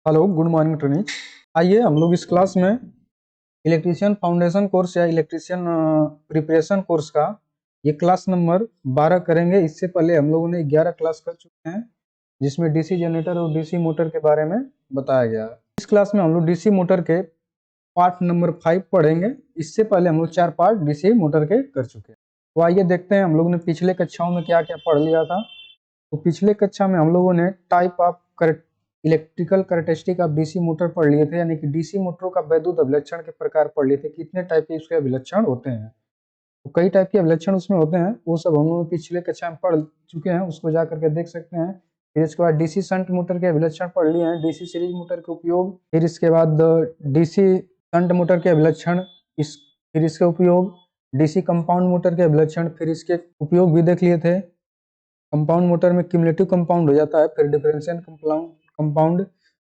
Hello, good morning training. आइए हम लोग इस क्लास में इलेक्ट्रीशियन फाउंडेशन कोर्स या इलेक्ट्रीशियन प्रिपरेशन कोर्स का ये क्लास नंबर 12 करेंगे। इससे पहले हम लोगों ने 11 क्लास कर चुके हैं, जिसमें डीसी जनरेटर और डीसी मोटर के बारे में बताया गया है। इस क्लास में हम लोग डीसी मोटर के पार्ट नंबर 5 पढ़ेंगे। इससे पहले हम लोग 4 पार्ट डीसी मोटर के कर चुके हैं। तो आइए देखते हैं हम लोग ने पिछले कक्षाओं में क्या क्या पढ़ लिया था। तो पिछले कक्षा में हम लोगों ने type of electrical characteristic of DC motor पढ़ लिए थे, यानी कि डीसी मोटरों का वैद्युत अभिलक्षण के प्रकार पढ़ लिए थे। कितने टाइप के उसके अभिलक्षण होते हैं, तो कई टाइप के अभिलक्षण उसमें होते हैं, वो सब हम लोग पिछले कक्षा में पढ़ चुके हैं, उसको जा करके देख सकते हैं। फिर इसके बाद डीसी शंट मोटर के अभिलक्षण पढ़ लिए हैं, डीसी सीरीज मोटर के उपयोग, फिर इसके बाद डीसी शंट मोटर के अभिलक्षण, फिर इसके उपयोग, डीसी कंपाउंड मोटर के अभिलक्षण, फिर इसके उपयोग भी देख लिए थे। कंपाउंड मोटर में क्यूमुलेटिव कंपाउंड हो जाता है, फिर डिफरेंशियल कंपाउंड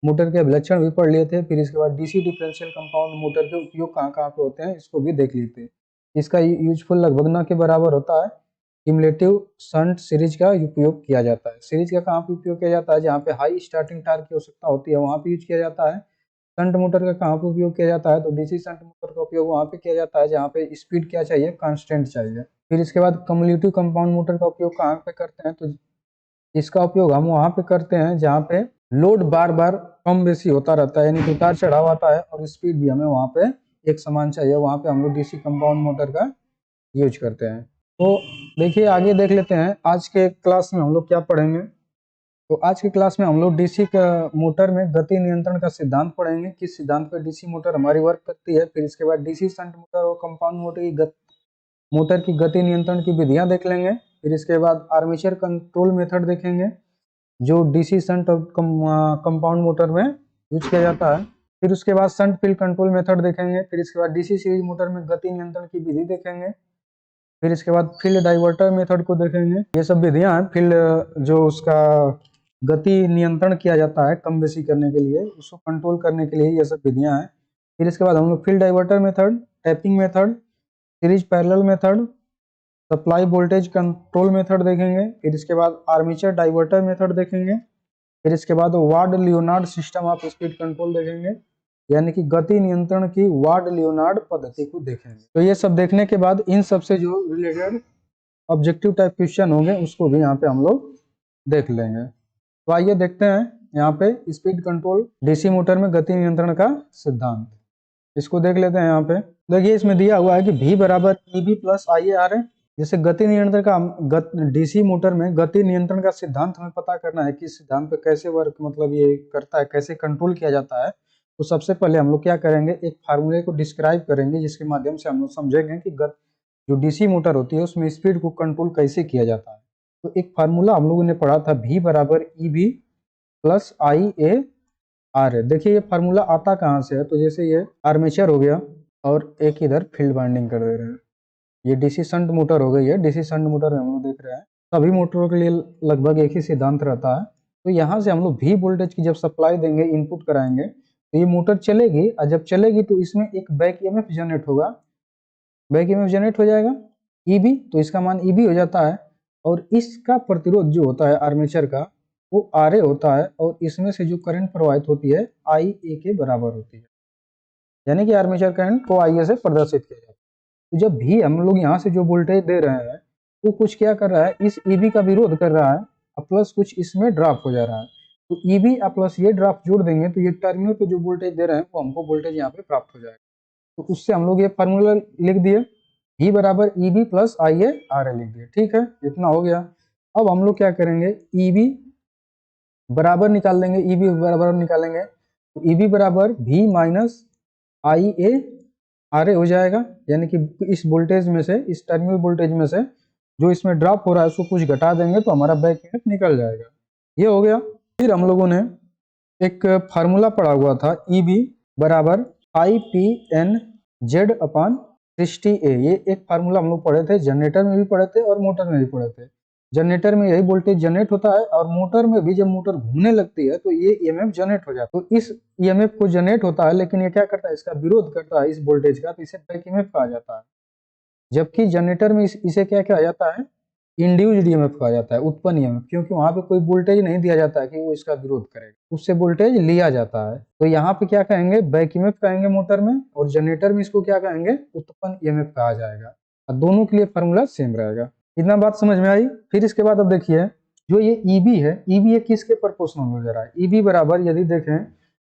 मोटर के अभिलक्षण भी पढ़ लिए थे। फिर इसके बाद डीसी डिफरेंशियल कंपाउंड मोटर के उपयोग कहाँ कहाँ पे होते हैं, इसको भी देख लिए थे। इसका यूजफुल लगभग न के बराबर होता है। क्यूमुलेटिव शंट सीरीज का उपयोग किया जाता है। सीरीज का कहाँ पे उपयोग किया जाता है, जहाँ पे हाई स्टार्टिंग टार्क की आवश्यकता होती है वहाँ पे यूज किया जाता है। शंट मोटर का कहाँ पे उपयोग किया जाता है, तो डीसी शंट मोटर का उपयोग वहाँ पे किया जाता है जहाँ पे स्पीड क्या चाहिए, कांस्टेंट चाहिए। फिर इसके बाद कम्युलेटिव कंपाउंड मोटर का उपयोग कहाँ पे करते हैं, तो इसका उपयोग हम वहाँ पे करते हैं जहाँ पे लोड बार बार कम बेसी होता रहता है, यानी कि उतार चढ़ाव आता है और स्पीड भी हमें वहाँ पे एक समान चाहिए, वहाँ पे हम लोग डीसी कंपाउंड मोटर का यूज करते हैं। तो देखिए आगे देख लेते हैं आज के क्लास में हम लोग क्या पढ़ेंगे। तो आज की क्लास में हम लोग डीसी का मोटर में गति नियंत्रण का सिद्धांत पढ़ेंगे, किस सिद्धांत पर डीसी मोटर हमारी वर्क करती है। फिर इसके बाद डीसी शंट मोटर और कंपाउंड मोटर की गति नियंत्रण की विधियां देख लेंगे। फिर इसके बाद आर्मेचर कंट्रोल मेथड देखेंगे, जो डीसी शंट और कंपाउंड मोटर में यूज किया जाता है। फिर उसके बाद शंट फील्ड कंट्रोल मेथड देखेंगे। फिर इसके बाद डीसी सीरीज मोटर में गति नियंत्रण की विधि देखेंगे। फिर इसके बाद फील्ड डाइवर्टर मेथड को देखेंगे। ये सब विधियां हैं, फील्ड जो उसका गति नियंत्रण किया जाता है कम बेसी करने के लिए, उसको कंट्रोल करने के लिए ये सब विधियां हैं। फिर इसके बाद हम लोग field diverter method, tapping method, series parallel method, supply voltage control method देखेंगे। फिर इसके बाद आर्मेचर डाइवर्टर मेथड देखेंगे। फिर इसके बाद ward Leonard system of speed control देखेंगे, यानी कि गति नियंत्रण की वार्ड लियोनार्ड पद्धति को देखेंगे। तो ये सब देखने के बाद इन सब से जो रिलेटेड ऑब्जेक्टिव टाइप क्वेश्चन होंगे उसको भी यहाँ पे हम लोग देख लेंगे। तो आइए देखते हैं यहाँ पे स्पीड कंट्रोल डीसी मोटर में गति नियंत्रण का सिद्धांत, इसको देख लेते हैं। यहाँ पे देखिए इसमें दिया हुआ है कि V बराबर EB प्लस IAR है। जैसे गति नियंत्रण का डीसी मोटर में गति नियंत्रण का सिद्धांत हमें पता करना है कि सिद्धांत पे कैसे वर्क मतलब ये करता है, कैसे कंट्रोल किया जाता है। तो सबसे पहले हम लोग क्या करेंगे, एक फार्मूले को डिस्क्राइब करेंगे, जिसके माध्यम से हम लोग समझेंगे कि जो डीसी मोटर होती है उसमें स्पीड को कंट्रोल कैसे किया जाता है। तो एक फार्मूला हम लोगों ने पढ़ा था, V बराबर EB प्लस IAR है। देखिए ये फार्मूला आता कहाँ से है, तो जैसे ये आर्मेचर हो गया और एक इधर फील्ड वाइंडिंग कर दे रहे हैं, ये डीसी शंट मोटर हो गई है। डीसी शंट मोटर में हम लोग देख रहे हैं सभी मोटरों के लिए लगभग एक ही सिद्धांत रहता है। तो यहाँ से हम लोग V वोल्टेज की जब सप्लाई देंगे, इनपुट कराएंगे, तो ये मोटर चलेगी, और जब चलेगी तो इसमें एक बैक ईएमएफ जनरेट होगा, बैक ईएमएफ जनरेट हो जाएगा EB, तो इसका मान EB हो जाता है। और इसका प्रतिरोध जो होता है आर्मेचर का, वो RA होता है, और इसमें से जो करंट प्रवाहित होती है IA के बराबर होती है, यानी कि आर्मेचर करंट को IA से प्रदर्शित किया जाता है। तो जब भी हम लोग यहाँ से जो वोल्टेज दे रहे हैं वो कुछ क्या कर रहा है, इस EB का विरोध कर रहा है, और प्लस कुछ इसमें ड्रॉप हो जा रहा है। तो EB और प्लस ये ड्रॉप जोड़ देंगे तो ये टर्मिनल पे जो वोल्टेज दे रहे हैं वो हमको वोल्टेज यहाँ पे प्राप्त हो जाएगा। तो उससे हम लोग ये फार्मूला लिख दिए, V बराबर EB प्लस IARA लिख दिए। ठीक है, इतना हो गया। अब हम लोग क्या करेंगे, EB बराबर निकाल देंगे, EB बराबर निकालेंगे, तो EB बराबर V माइनस IARA हो जाएगा, यानी कि इस वोल्टेज में से, इस टर्मिनल वोल्टेज में से जो इसमें ड्रॉप हो रहा है उसको कुछ घटा देंगे तो हमारा बैक ईएमएफ निकल जाएगा। ये हो गया। फिर हम लोगों ने एक फार्मूला पढ़ा हुआ था, EB बराबर IPN Z अपान 60A। ये एक फार्मूला हम लोग पढ़े थे, जनरेटर में भी पढ़े थे और मोटर में भी पढ़े थे। जनरेटर में यही वोल्टेज जनरेट होता है, और मोटर में भी जब मोटर घूमने लगती है तो ये ईएमएफ जनरेट हो जाता है। तो इस ईएमएफ को जनरेट होता है, लेकिन ये क्या करता है, इसका विरोध करता है इस वोल्टेज का, तो इसे बैक ईएमएफ कहा जाता है। जबकि जनरेटर में इसे क्या कहा जाता है, इंड्यूस्ड ईएमएफ कहा जाता है, उत्पन्न ईएमएफ, क्योंकि वहां पे कोई वोल्टेज नहीं दिया जाता है कि वो इसका विरोध करेगा, उससे वोल्टेज लिया जाता है। तो यहाँ पे क्या कहेंगे, बैक ईएमएफ कहेंगे मोटर में, और जनरेटर में इसको क्या कहेंगे, उत्पन्न ईएमएफ कहा जाएगा। और दोनों के लिए फॉर्मूला सेम रहेगा। इतना बात समझ में आई। फिर इसके बाद अब देखिए, जो ये ईबी है, ईबी किसके प्रोपोर्शनल हो जा रहा है, ईबी बराबर, यदि देखें,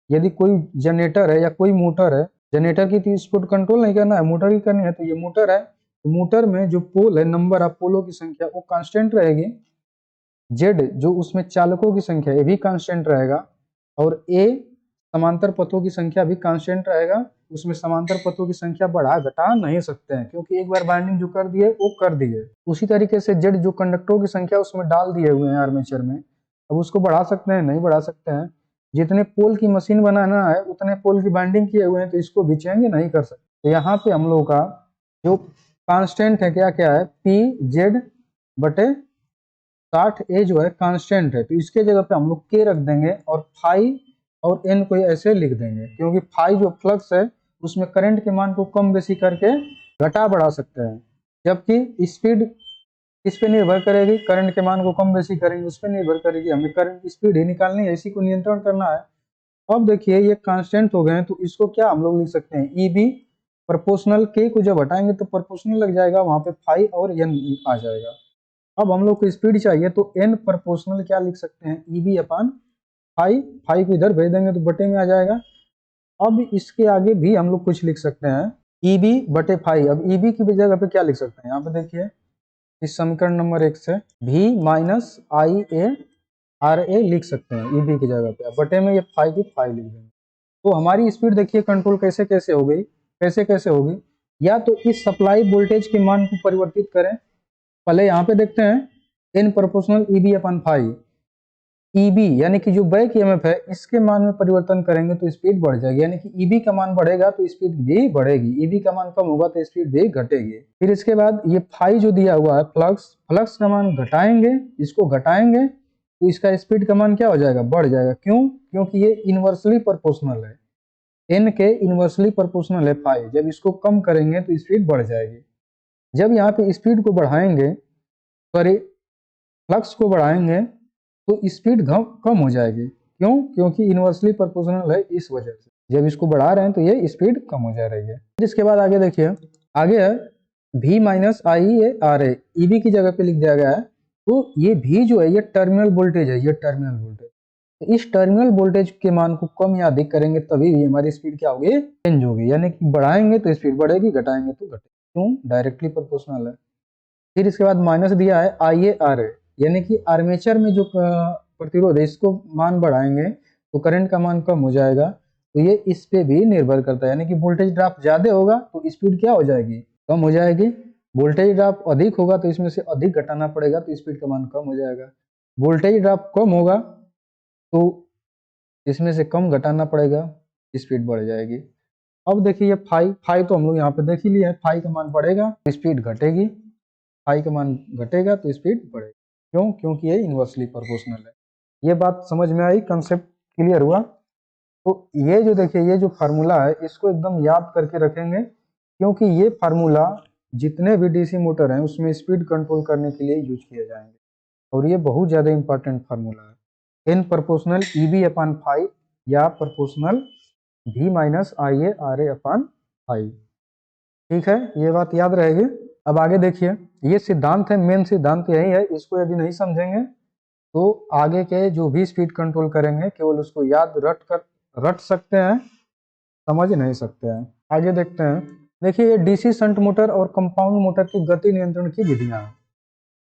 यदि कोई जनरेटर है या कोई मोटर है, जनरेटर की तो स्पीड कंट्रोल नहीं करना है, मोटर की करनी है, तो ये मोटर है, तो मोटर में जो पोल है, नंबर ऑफ पोलों की संख्या वो कांस्टेंट रहेगी, जेड जो उसमें चालकों की संख्या ये भी कांस्टेंट रहेगा, और ए समांतर पथों की संख्या भी कांस्टेंट रहेगा। उसमें समांतर पथों की संख्या बढ़ा घटा नहीं सकते हैं, क्योंकि एक बार बाइंडिंग जो कर दिए वो कर दिए। उसी तरीके से जेड जो कंडक्टरों की संख्या उसमें डाल दिए हुए हैं आर्मेचर में, अब उसको बढ़ा सकते हैं, नहीं बढ़ा सकते हैं। जितने पोल की मशीन बनाना है उतने पोल की बाइंडिंग किए हुए हैं, तो इसको भी चेंज नहीं कर सकते। तो यहाँ पे हम लोग का जो कांस्टेंट है क्या क्या है, पी जेड बटे 60 ए जो है कांस्टेंट है, तो इसके जगह पे हम लोग के रख देंगे, और फाई और एन को ऐसे लिख देंगे, क्योंकि फाई जो फ्लक्स है उसमें करंट के मान को कम बेसी करके घटा बढ़ा सकते हैं, जबकि स्पीड किस पे निर्भर करेगी, करंट के मान को कम बेसी करेंगे उस पर निर्भर करेगी। हमें करंट की स्पीड ही निकालनी है, इसी को नियंत्रण करना है। अब देखिए ये कांस्टेंट हो गए हैं, तो इसको क्या हम लोग लिख सकते हैं, ई बी प्रोपोर्शनल के को जब हटाएंगे तो प्रोपोर्शनल लग जाएगा, वहां पे फाई और एन आ जाएगा। अब हम लोग को स्पीड चाहिए, तो एन प्रोपोर्शनल क्या लिख सकते हैं, ई बी अपान फाई, फाई को इधर भेज देंगे तो बटे में आ जाएगा। अब इसके आगे भी हम लोग कुछ लिख सकते हैं, ई बी बटे फाई। अब ई बी की जगह पे क्या लिख सकते हैं, यहाँ पे देखिए इस समीकरण नंबर 1 से भी माइनस आई ए आर ए लिख सकते हैं ई बी की जगह पे, बटे में ये फाई की फाई लिख देंगे। तो हमारी स्पीड देखिए कंट्रोल कैसे कैसे हो गई, कैसे कैसे होगी, या तो इस सप्लाई वोल्टेज के मान को परिवर्तित करें। पहले यहाँ पे देखते हैं, इन प्रोपोर्शनल ई बी अपन फाई, ईबी यानी कि जो बैक ईएमएफ है इसके मान में परिवर्तन करेंगे तो स्पीड बढ़ जाएगी, यानी कि ईबी का मान बढ़ेगा तो स्पीड भी बढ़ेगी, ईबी का मान कम होगा तो स्पीड भी घटेगी। फिर इसके बाद ये फाई जो दिया हुआ है फ्लक्स, फ्लक्स का मान घटाएंगे, इसको घटाएंगे तो इसका स्पीड का मान क्या हो जाएगा, बढ़ जाएगा। क्यों, क्योंकि ये इनवर्सली प्रोपोर्शनल है, एन के इनवर्सली प्रोपोर्शनल है फाई, जब इसको कम करेंगे तो स्पीड बढ़ जाएगी। जब यहाँ पे स्पीड को बढ़ाएंगे, सॉरी फ्लक्स को बढ़ाएंगे तो स्पीड कम हो जाएगी। क्यों, क्योंकि इनवर्सली प्रोपोर्शनल है, इस वजह से जब इसको बढ़ा रहे हैं तो ये स्पीड कम हो जा रही है। फिर इसके बाद आगे देखिए, आगे है V minus I A R A, EB की जगह पे लिख दिया गया है। तो ये V जो है ये टर्मिनल वोल्टेज है, ये टर्मिनल वोल्टेज, तो इस टर्मिनल वोल्टेज के मान को कम या अधिक करेंगे तभी भी हमारी स्पीड क्या होगी, चेंज होगी, यानी कि बढ़ाएंगे तो स्पीड बढ़ेगी, घटाएंगे तो घटेगी। क्यों, डायरेक्टली प्रोपोर्शनल है। फिर इसके बाद माइनस दिया है आई ए आर ए, यानी कि आर्मेचर में जो प्रतिरोध है इसको मान बढ़ाएंगे तो करंट का मान कम हो जाएगा, तो ये इस पे भी निर्भर करता है, यानी कि वोल्टेज ड्रॉप ज्यादा होगा तो स्पीड क्या हो जाएगी, कम हो जाएगी। वोल्टेज ड्रॉप अधिक होगा तो इसमें से अधिक घटाना पड़ेगा तो स्पीड का मान कम हो जाएगा। वोल्टेज ड्रॉप कम होगा तो इसमें से कम घटाना पड़ेगा, स्पीड बढ़ जाएगी। अब देखिए ये फाई, फाई तो हम लोग यहाँ पे देख ही लिया है, फाई का मान बढ़ेगा तो स्पीड घटेगी, फाई का मान घटेगा तो स्पीड बढ़ेगी। क्यों, क्योंकि ये इनवर्सली प्रोपोर्शनल है। ये बात समझ में आई, कंसेप्ट क्लियर हुआ। तो ये जो देखिए ये जो फार्मूला है इसको एकदम याद करके रखेंगे, क्योंकि ये फार्मूला जितने भी डीसी मोटर हैं उसमें स्पीड कंट्रोल करने के लिए यूज किए जाएंगे, और ये बहुत ज़्यादा इंपॉर्टेंट फार्मूला है। N proportional E B upon five या प्रोपोर्शनल भी minus I A R A upon five. ठीक है, ये बात याद रहेगी। अब आगे देखिए, ये सिद्धांत है, मेन सिद्धांत यही है, इसको यदि नहीं समझेंगे तो आगे के जो भी स्पीड कंट्रोल करेंगे केवल उसको याद रट सकते हैं, समझ नहीं सकते हैं। आगे देखते हैं, देखिए ये डीसी शंट मोटर और कंपाउंड मोटर की गति नियंत्रण की विधियां हैं।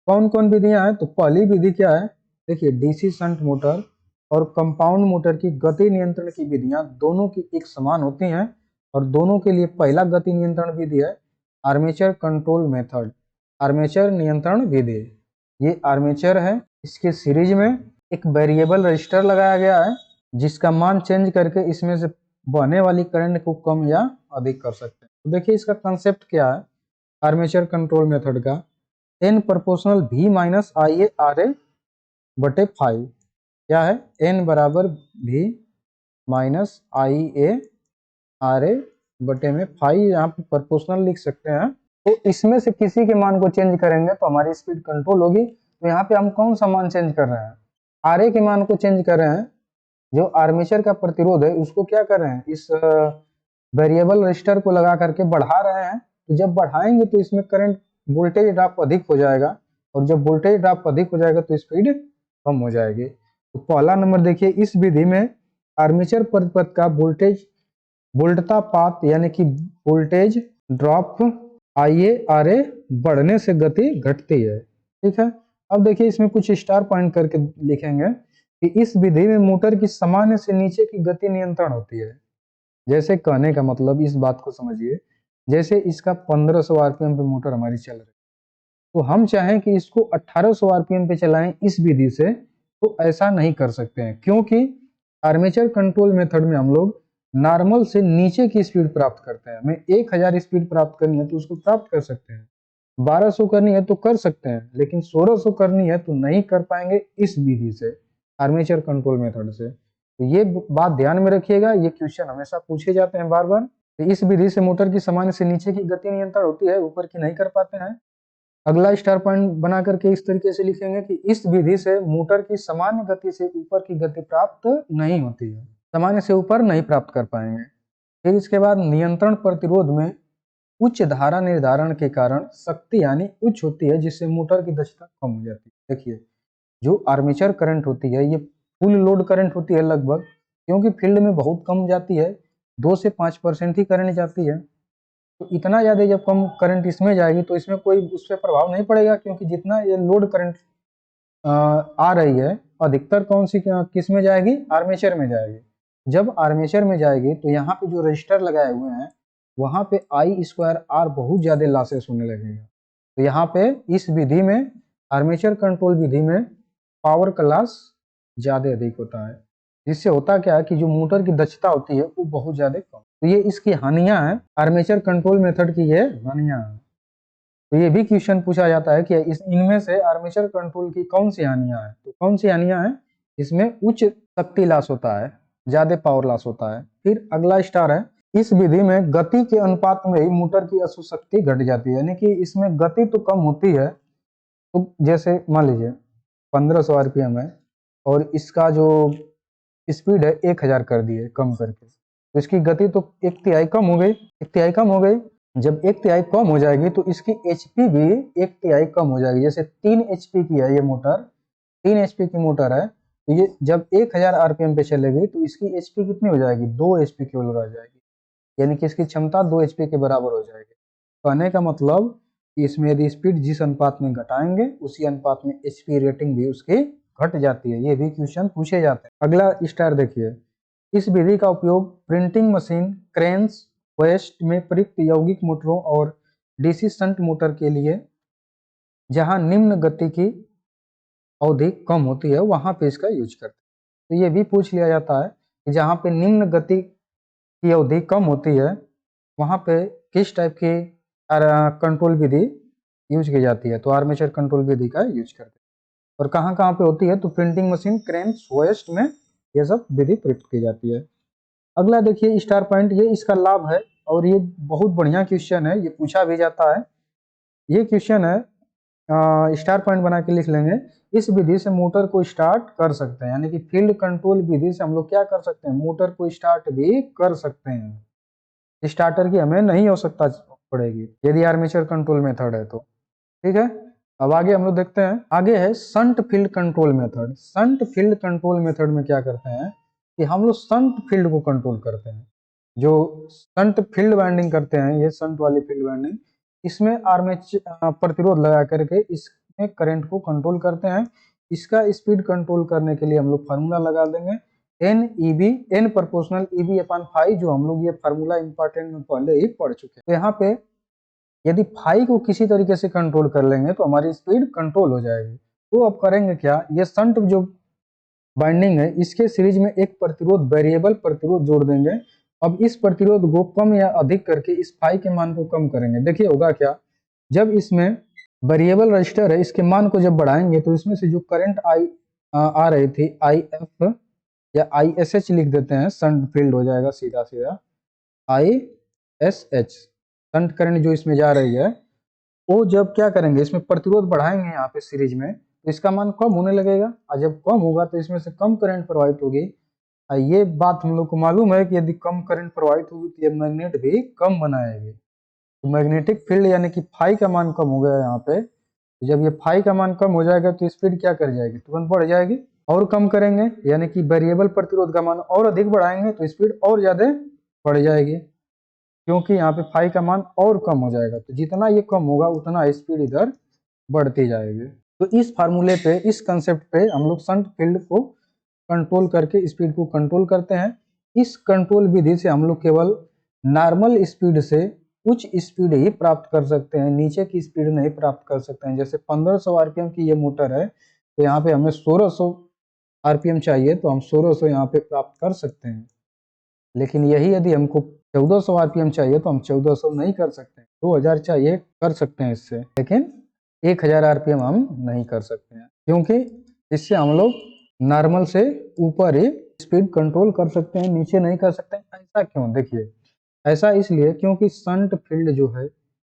कौन कौन विधियां हैं, तो पहली विधि क्या है, देखिए डीसी शंट मोटर और कंपाउंड मोटर की गति नियंत्रण की विधियां दोनों की एक समान होती हैं, और दोनों के लिए पहला गति नियंत्रण विधि है आर्मेचर कंट्रोल मेथड, आर्मेचर नियंत्रण विधि। ये आर्मेचर है, इसके सीरीज में एक वेरिएबल रजिस्टर लगाया गया है जिसका मान चेंज करके इसमें से बहने वाली करंट को कम या अधिक कर सकते हैं। तो देखिए इसका कंसेप्ट क्या है आर्मेचर कंट्रोल मेथड का, एन प्रोपोर्शनल भी माइनस आई ए आर ए बटे फाइव। क्या है, एन बराबर भी माइनस आई ए आर ए बटे में फाइव, यहाँ पे प्रोपोर्शनल लिख सकते हैं, तो इसमें से किसी के मान को चेंज करेंगे तो हमारी स्पीड कंट्रोल होगी। तो यहाँ पे हम कौन सा मान चेंज कर रहे हैं, आरए के मान को चेंज कर रहे हैं। जो आर्मेचर का प्रतिरोध है उसको क्या कर रहे हैं, इस वेरिएबल रजिस्टर को लगा करके बढ़ा रहे हैं। तो जब बढ़ाएंगे तो इसमें करंट वोल्टेज ड्रॉप अधिक हो जाएगा, और जब वोल्टेज ड्रॉप अधिक हो जाएगा तो स्पीड कम हो जाएगी। तो पहला नंबर देखिए, इस विधि में आर्मेचर परिपथ का वोल्टेज वोल्टता पात यानी कि वोल्टेज ड्रॉप आईए आरए बढ़ने से गति घटती है। ठीक है, अब देखिए इसमें कुछ स्टार पॉइंट करके लिखेंगे कि इस विधि में मोटर की सामान्य से नीचे की गति नियंत्रण होती है। जैसे कहने का मतलब इस बात को समझिए, जैसे इसका 1500 आरपीएम पे मोटर हमारी चल रही है, तो हम चाहें कि इसको 1800 आरपीएम पे चलाएं इस विधि से, तो ऐसा नहीं कर सकते हैं, क्योंकि आर्मेचर कंट्रोल मेथड में हम लोग नॉर्मल से नीचे की स्पीड प्राप्त करते हैं। हमें 1000 स्पीड प्राप्त करनी है तो उसको प्राप्त कर सकते हैं, 1200 करनी है तो कर सकते हैं, लेकिन 1600 करनी है तो नहीं कर पाएंगे इस विधि से, आर्मेचर कंट्रोल मेथड से। तो ये बात ध्यान में रखिएगा, ये क्वेश्चन हमेशा पूछे जाते हैं बार बार। तो इस विधि से मोटर की सामान्य से नीचे की गति नियंत्रण होती है, ऊपर की नहीं कर पाते हैं। अगला स्टार पॉइंट बना करके इस तरीके से लिखेंगे कि इस विधि से मोटर की सामान्य गति से ऊपर की गति प्राप्त नहीं होती है, सामान्य से ऊपर नहीं प्राप्त कर पाएंगे। फिर इसके बाद नियंत्रण प्रतिरोध में उच्च धारा निर्धारण के कारण शक्ति यानी उच्च होती है, जिससे मोटर की दक्षता कम हो जाती है। देखिए जो आर्मेचर करंट होती है ये फुल लोड करंट होती है लगभग, क्योंकि फील्ड में बहुत कम जाती है, 2 से 5% ही करंट जाती है। तो इतना ज्यादा जब कम करंट इसमें जाएगी तो इसमें कोई उस पर प्रभाव नहीं पड़ेगा, क्योंकि जितना ये लोड करंट आ रही है अधिकतर कौन सी किस में जाएगी, आर्मेचर में जाएगी। जब आर्मेचर में जाएगी तो यहाँ पे जो रजिस्टर लगाए हुए हैं वहां पे आई स्क्वायर आर बहुत ज्यादा लॉसेस होने लगेगा। तो यहाँ पे इस विधि में, आर्मेचर कंट्रोल विधि में पावर का लॉस ज्यादा अधिक होता है, जिससे होता क्या है कि जो मोटर की दक्षता होती है वो बहुत ज्यादा कम। तो ये इसकी हानियां हैं, आर्मेचर कंट्रोल मेथड की ये हानियां हैं। तो ये भी क्वेश्चन पूछा जाता है कि इनमें से आर्मेचर कंट्रोल की कौन सी हानियां हैं, तो कौन सी हानियां हैं, इसमें उच्च शक्ति लॉस होता है, ज्यादा पावर लॉस होता है। फिर अगला स्टार है, इस विधि में गति के अनुपात में ही मोटर की अशु शक्ति घट जाती है, यानी कि इसमें गति तो कम होती है। तो जैसे मान लीजिए 1500 आरपीएम है और इसका जो स्पीड है 1000 कर दिए कम करके, तो इसकी गति तो 1/3 कम हो गई, 1/3 कम हो गई। जब 1/3 कम हो जाएगी तो इसकी एचपी भी 1/3 कम हो जाएगी। जैसे 3 एचपी की है ये मोटर, 3 एचपी की मोटर है, तो ये जब 1000 आरपीएम पे चलेगी तो इसकी एचपी कितनी हो जाएगी, 2 एचपी केवल रह जाएगी, यानी कि इसकी क्षमता 2 एचपी के बराबर हो जाएगी। कहने का मतलब कि इसमें यदि स्पीड जिस अनुपात में घटाएंगे उसी अनुपात में एचपी रेटिंग भी उसकी घट जाती है। ये भी क्वेश्चन पूछे जाते हैं। अगला स्टार देखिए, इस विधि का उपयोग प्रिंटिंग मशीन, क्रेन्स, वेस्ट में प्रयुक्त यौगिक मोटरों और डीसी शंट मोटर के लिए जहां निम्न गति की अवधि कम होती है वहां पे इसका यूज करते हैं। तो ये भी पूछ लिया जाता है कि जहां पे निम्न गति की अवधि कम होती है वहां पे किस टाइप की कंट्रोल विधि यूज की जाती है, तो आर्मेचर कंट्रोल विधि का यूज करते हैं। और कहाँ कहाँ पे होती है, तो प्रिंटिंग मशीन, क्रेन्स, वेस्ट में ये सब विधि प्रयुक्त की जाती है। अगला देखिए स्टार पॉइंट, ये इसका लाभ है और ये बहुत बढ़िया क्वेश्चन है, ये पूछा भी जाता है। ये क्वेश्चन है, स्टार पॉइंट बना के लिख लेंगे। इस विधि से मोटर को स्टार्ट कर सकते हैं, यानी कि फील्ड कंट्रोल विधि से हम लोग क्या कर सकते हैं, मोटर को स्टार्ट भी कर सकते हैं। स्टार्टर की हमें नहीं आवश्यकता पड़ेगी यदि आर्मेचर कंट्रोल मेथड है तो। ठीक है, अब आगे हम लोग देखते हैं। आगे है shunt field control method. Shunt field control method में क्या करते हैं कि हम लोग शंट फील्ड को कंट्रोल करते हैं। जो शंट फील्ड वाइंडिंग करते हैं, ये शंट वाली फील्ड वाइंडिंग, इसमें आर्मेचर प्रतिरोध लगा करके इसमें करंट को कंट्रोल करते हैं। इसका स्पीड कंट्रोल करने के लिए हम लोग फार्मूला लगा देंगे, N EB, N proportional EB upon phi, जो हम लोग ये फार्मूला इंपॉर्टेंट में पहले ही पढ़ चुके हैं। तो यहाँ पे यदि फाई को किसी तरीके से कंट्रोल कर लेंगे तो हमारी स्पीड कंट्रोल हो जाएगी। तो अब करेंगे क्या, ये शंट जो बाइंडिंग है इसके सीरीज में एक प्रतिरोध, वेरिएबल प्रतिरोध जोड़ देंगे। अब इस प्रतिरोध को कम या अधिक करके इस फाई के मान को कम करेंगे। देखिए होगा क्या, जब इसमें वेरिएबल रजिस्टर है इसके मान को जब बढ़ाएंगे तो इसमें से जो करंट आ रही थी आई एफ या आई एस एच लिख देते हैं, शंट फील्ड हो जाएगा सीधा सीधा I S H, shunt current जो इसमें जा रही है वो जब क्या करेंगे, इसमें प्रतिरोध बढ़ाएंगे यहाँ पे सीरीज में, तो इसका मान कम होने लगेगा, और जब कम होगा तो इसमें से कम करंट प्रवाहित होगी। और ये बात हम लोग को मालूम है कि यदि कम करंट प्रवाहित होगी तो ये मैग्नेट भी कम बनाएगी। तो मैग्नेटिक फील्ड यानी कि फाई का मान कम हो गया यहाँ पे। तो जब ये फाई का मान कम हो जाएगा तो स्पीड क्या कर जाएगी, तुरंत बढ़ जाएगी। और कम करेंगे यानी कि वेरिएबल प्रतिरोध का मान और अधिक बढ़ाएंगे तो स्पीड और ज्यादा बढ़ जाएगी, क्योंकि यहाँ पे फाई का मान और कम हो जाएगा। तो जितना ये कम होगा उतना स्पीड इधर बढ़ती जाएगी। तो इस फार्मूले पे, इस कंसेप्ट पे हम लोग शंट फील्ड को कंट्रोल करके स्पीड को कंट्रोल करते हैं। इस कंट्रोल विधि से हम लोग केवल नॉर्मल स्पीड से उच्च स्पीड ही प्राप्त कर सकते हैं, नीचे की स्पीड नहीं प्राप्त कर सकते हैं। जैसे 1500 आरपीएम की ये मोटर है, तो यहाँ पे हमें 1600 आरपीएम चाहिए, तो हम 1600 यहाँ पे प्राप्त कर सकते हैं। लेकिन यही यदि हमको 1400 आरपीएम चाहिए तो हम 1400 नहीं कर सकते हैं। 2000 चाहिए कर सकते हैं इससे, लेकिन 1000 आरपीएम हम नहीं कर सकते हैं, क्योंकि इससे हम लोग नॉर्मल से ऊपर ही स्पीड कंट्रोल कर सकते हैं, नीचे नहीं कर सकते हैं। ऐसा क्यों? देखिए, ऐसा इसलिए क्योंकि शंट फील्ड जो है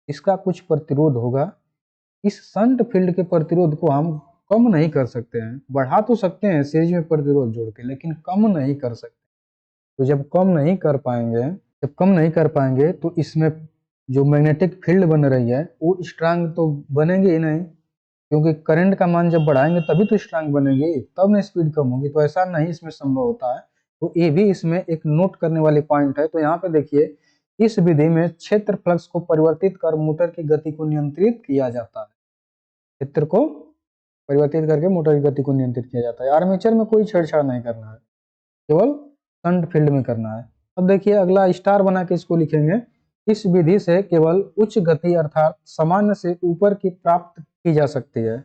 इसका कुछ प्रतिरोध होगा। इस शंट फील्ड के प्रतिरोध को हम कम नहीं कर सकते हैं, बढ़ा तो सकते हैं सीरीज में प्रतिरोध जोड़ के, लेकिन कम नहीं कर सकते। तो जब कम नहीं कर पाएंगे तो इसमें जो मैग्नेटिक फील्ड बन रही है वो स्ट्रांग तो बनेगी ही नहीं, क्योंकि करंट का मान जब बढ़ाएंगे तभी तो स्ट्रांग बनेगी, तब ना स्पीड कम होगी। तो ऐसा नहीं इसमें संभव होता है। तो ये भी इसमें एक नोट करने वाली पॉइंट है। तो यहाँ पे देखिए, इस विधि में क्षेत्र फ्लक्स को परिवर्तित कर मोटर की गति को नियंत्रित किया जाता है। क्षेत्र को परिवर्तित करके मोटर की गति को नियंत्रित किया जाता है। आर्मेचर में कोई छेड़छाड़ नहीं करना है, केवल शंट फील्ड में करना है। अब देखिए, अगला स्टार बना के इसको लिखेंगे। इस विधि से केवल उच्च गति अर्थात सामान्य से ऊपर की प्राप्त की जा सकती है।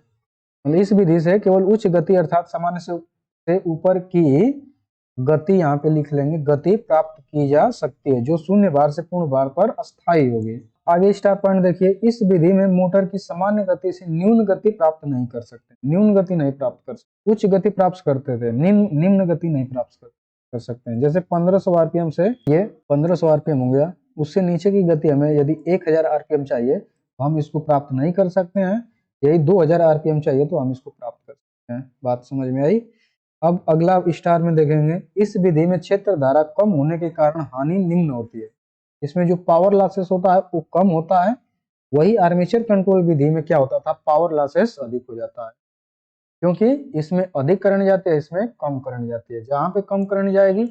मतलब इस विधि से केवल उच्च गति अर्थात सामान्य से ऊपर की गति, यहाँ पे लिख लेंगे, गति प्राप्त की जा सकती है, जो शून्य भार से पूर्ण भार पर अस्थायी होगी। आगे स्टार पॉइंट देखिए, इस विधि में मोटर की सामान्य गति से न्यून गति प्राप्त नहीं कर सकते। न्यून गति नहीं प्राप्त कर सकते, उच्च गति प्राप्त करते थे, निम्न गति नहीं प्राप्त कर सकते हैं। जैसे 1500 आरपीएम से ये 1500 आरपीएम हो गया, उससे नीचे की गति हमें यदि 1000 आरपीएम चाहिए तो हम इसको प्राप्त नहीं कर सकते हैं। यही 2000 आरपीएम चाहिए तो हम इसको प्राप्त कर सकते हैं। बात समझ में आई? अब अगला स्टार में देखेंगे, इस विधि में क्षेत्र धारा कम होने के कारण हानि निम्न होती है। इसमें जो पावर लॉसेस होता है वो कम होता है। वही आर्मेचर कंट्रोल विधि में क्या होता था, पावर लॉसेस अधिक हो जाता है, क्योंकि इसमें अधिक करंट जाते हैं, इसमें कम करंट जाती है। जहां पे कम करंट जाएगी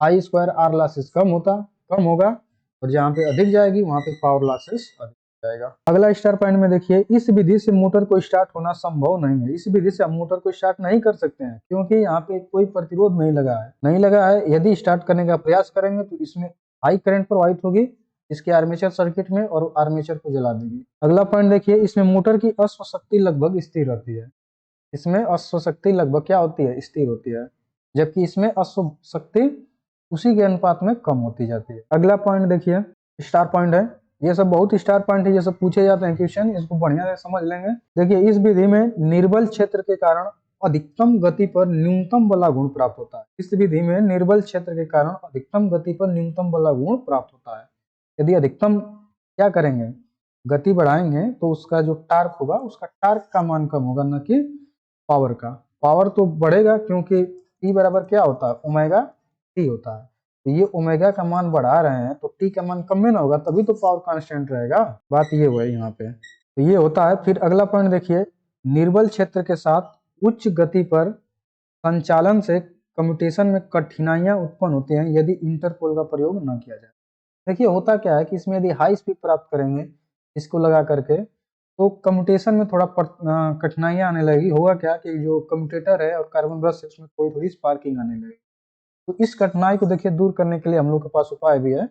आई स्क्वायर आर लॉसेस कम होगा, और जहां पे अधिक जाएगी वहां पे पावर लॉसेस अधिक जाएगा। अगला स्टार पॉइंट में देखिए, इस विधि से मोटर को स्टार्ट होना संभव नहीं है। इस विधि से हम मोटर को स्टार्ट नहीं कर सकते हैं, क्योंकि यहाँ पे कोई प्रतिरोध नहीं लगा है। यदि स्टार्ट करने का प्रयास करेंगे तो इसमें हाई करंट प्रवाहित होगी इसके आर्मेचर सर्किट में, और आर्मेचर को जला देगी। अगला पॉइंट देखिए, इसमें मोटर की अश्व शक्ति लगभग स्थिर रहती है। इसमें अश्व शक्ति लगभग क्या होती है, स्थिर होती है, जबकि इसमें अश्व शक्ति उसी के अनुपात में कम होती जाती है। अगला पॉइंट देखिए, स्टार पॉइंट है। ये सब बहुत स्टार पॉइंट है, ये सब पूछे जाते हैं क्वेश्चन, इसको बढ़िया से समझ लेंगे। देखिए, इस विधि में निर्बल क्षेत्र के कारण अधिकतम गति पर न्यूनतम बला गुण प्राप्त होता है। इस विधि में निर्बल क्षेत्र के कारण अधिकतम गति पर न्यूनतम बला गुण प्राप्त होता है। यदि अधिकतम क्या करेंगे, गति बढ़ाएंगे तो उसका जो टार्क होगा, उसका टार्क का मान कम होगा, न कि पावर का। पावर तो बढ़ेगा, क्योंकि टी बराबर क्या होता है, ओमेगा टी होता है। तो ये ओमेगा का मान बढ़ा रहे हैं तो टी का मान कम में ना होगा, तभी तो पावर कांस्टेंट रहेगा। बात ये हुआ है यहाँ पे, तो ये होता है। फिर अगला पॉइंट देखिए, निर्बल क्षेत्र के साथ उच्च गति पर संचालन से कम्यूटेशन में कठिनाइयां उत्पन्न होती हैं यदि इंटरपोल का प्रयोग न किया जाए। देखिए, होता क्या है कि इसमें यदि हाई स्पीड प्राप्त करेंगे इसको लगा करके, तो कम्यूटेशन में थोड़ा कठिनाइयां आने लगेगी। होगा क्या कि जो कम्यूटेटर है और कार्बन ब्रश है उसमें थोड़ी स्पार्किंग आने लगेगी। तो इस कठिनाई को देखिए दूर करने के लिए हम लोग के पास उपाय भी है।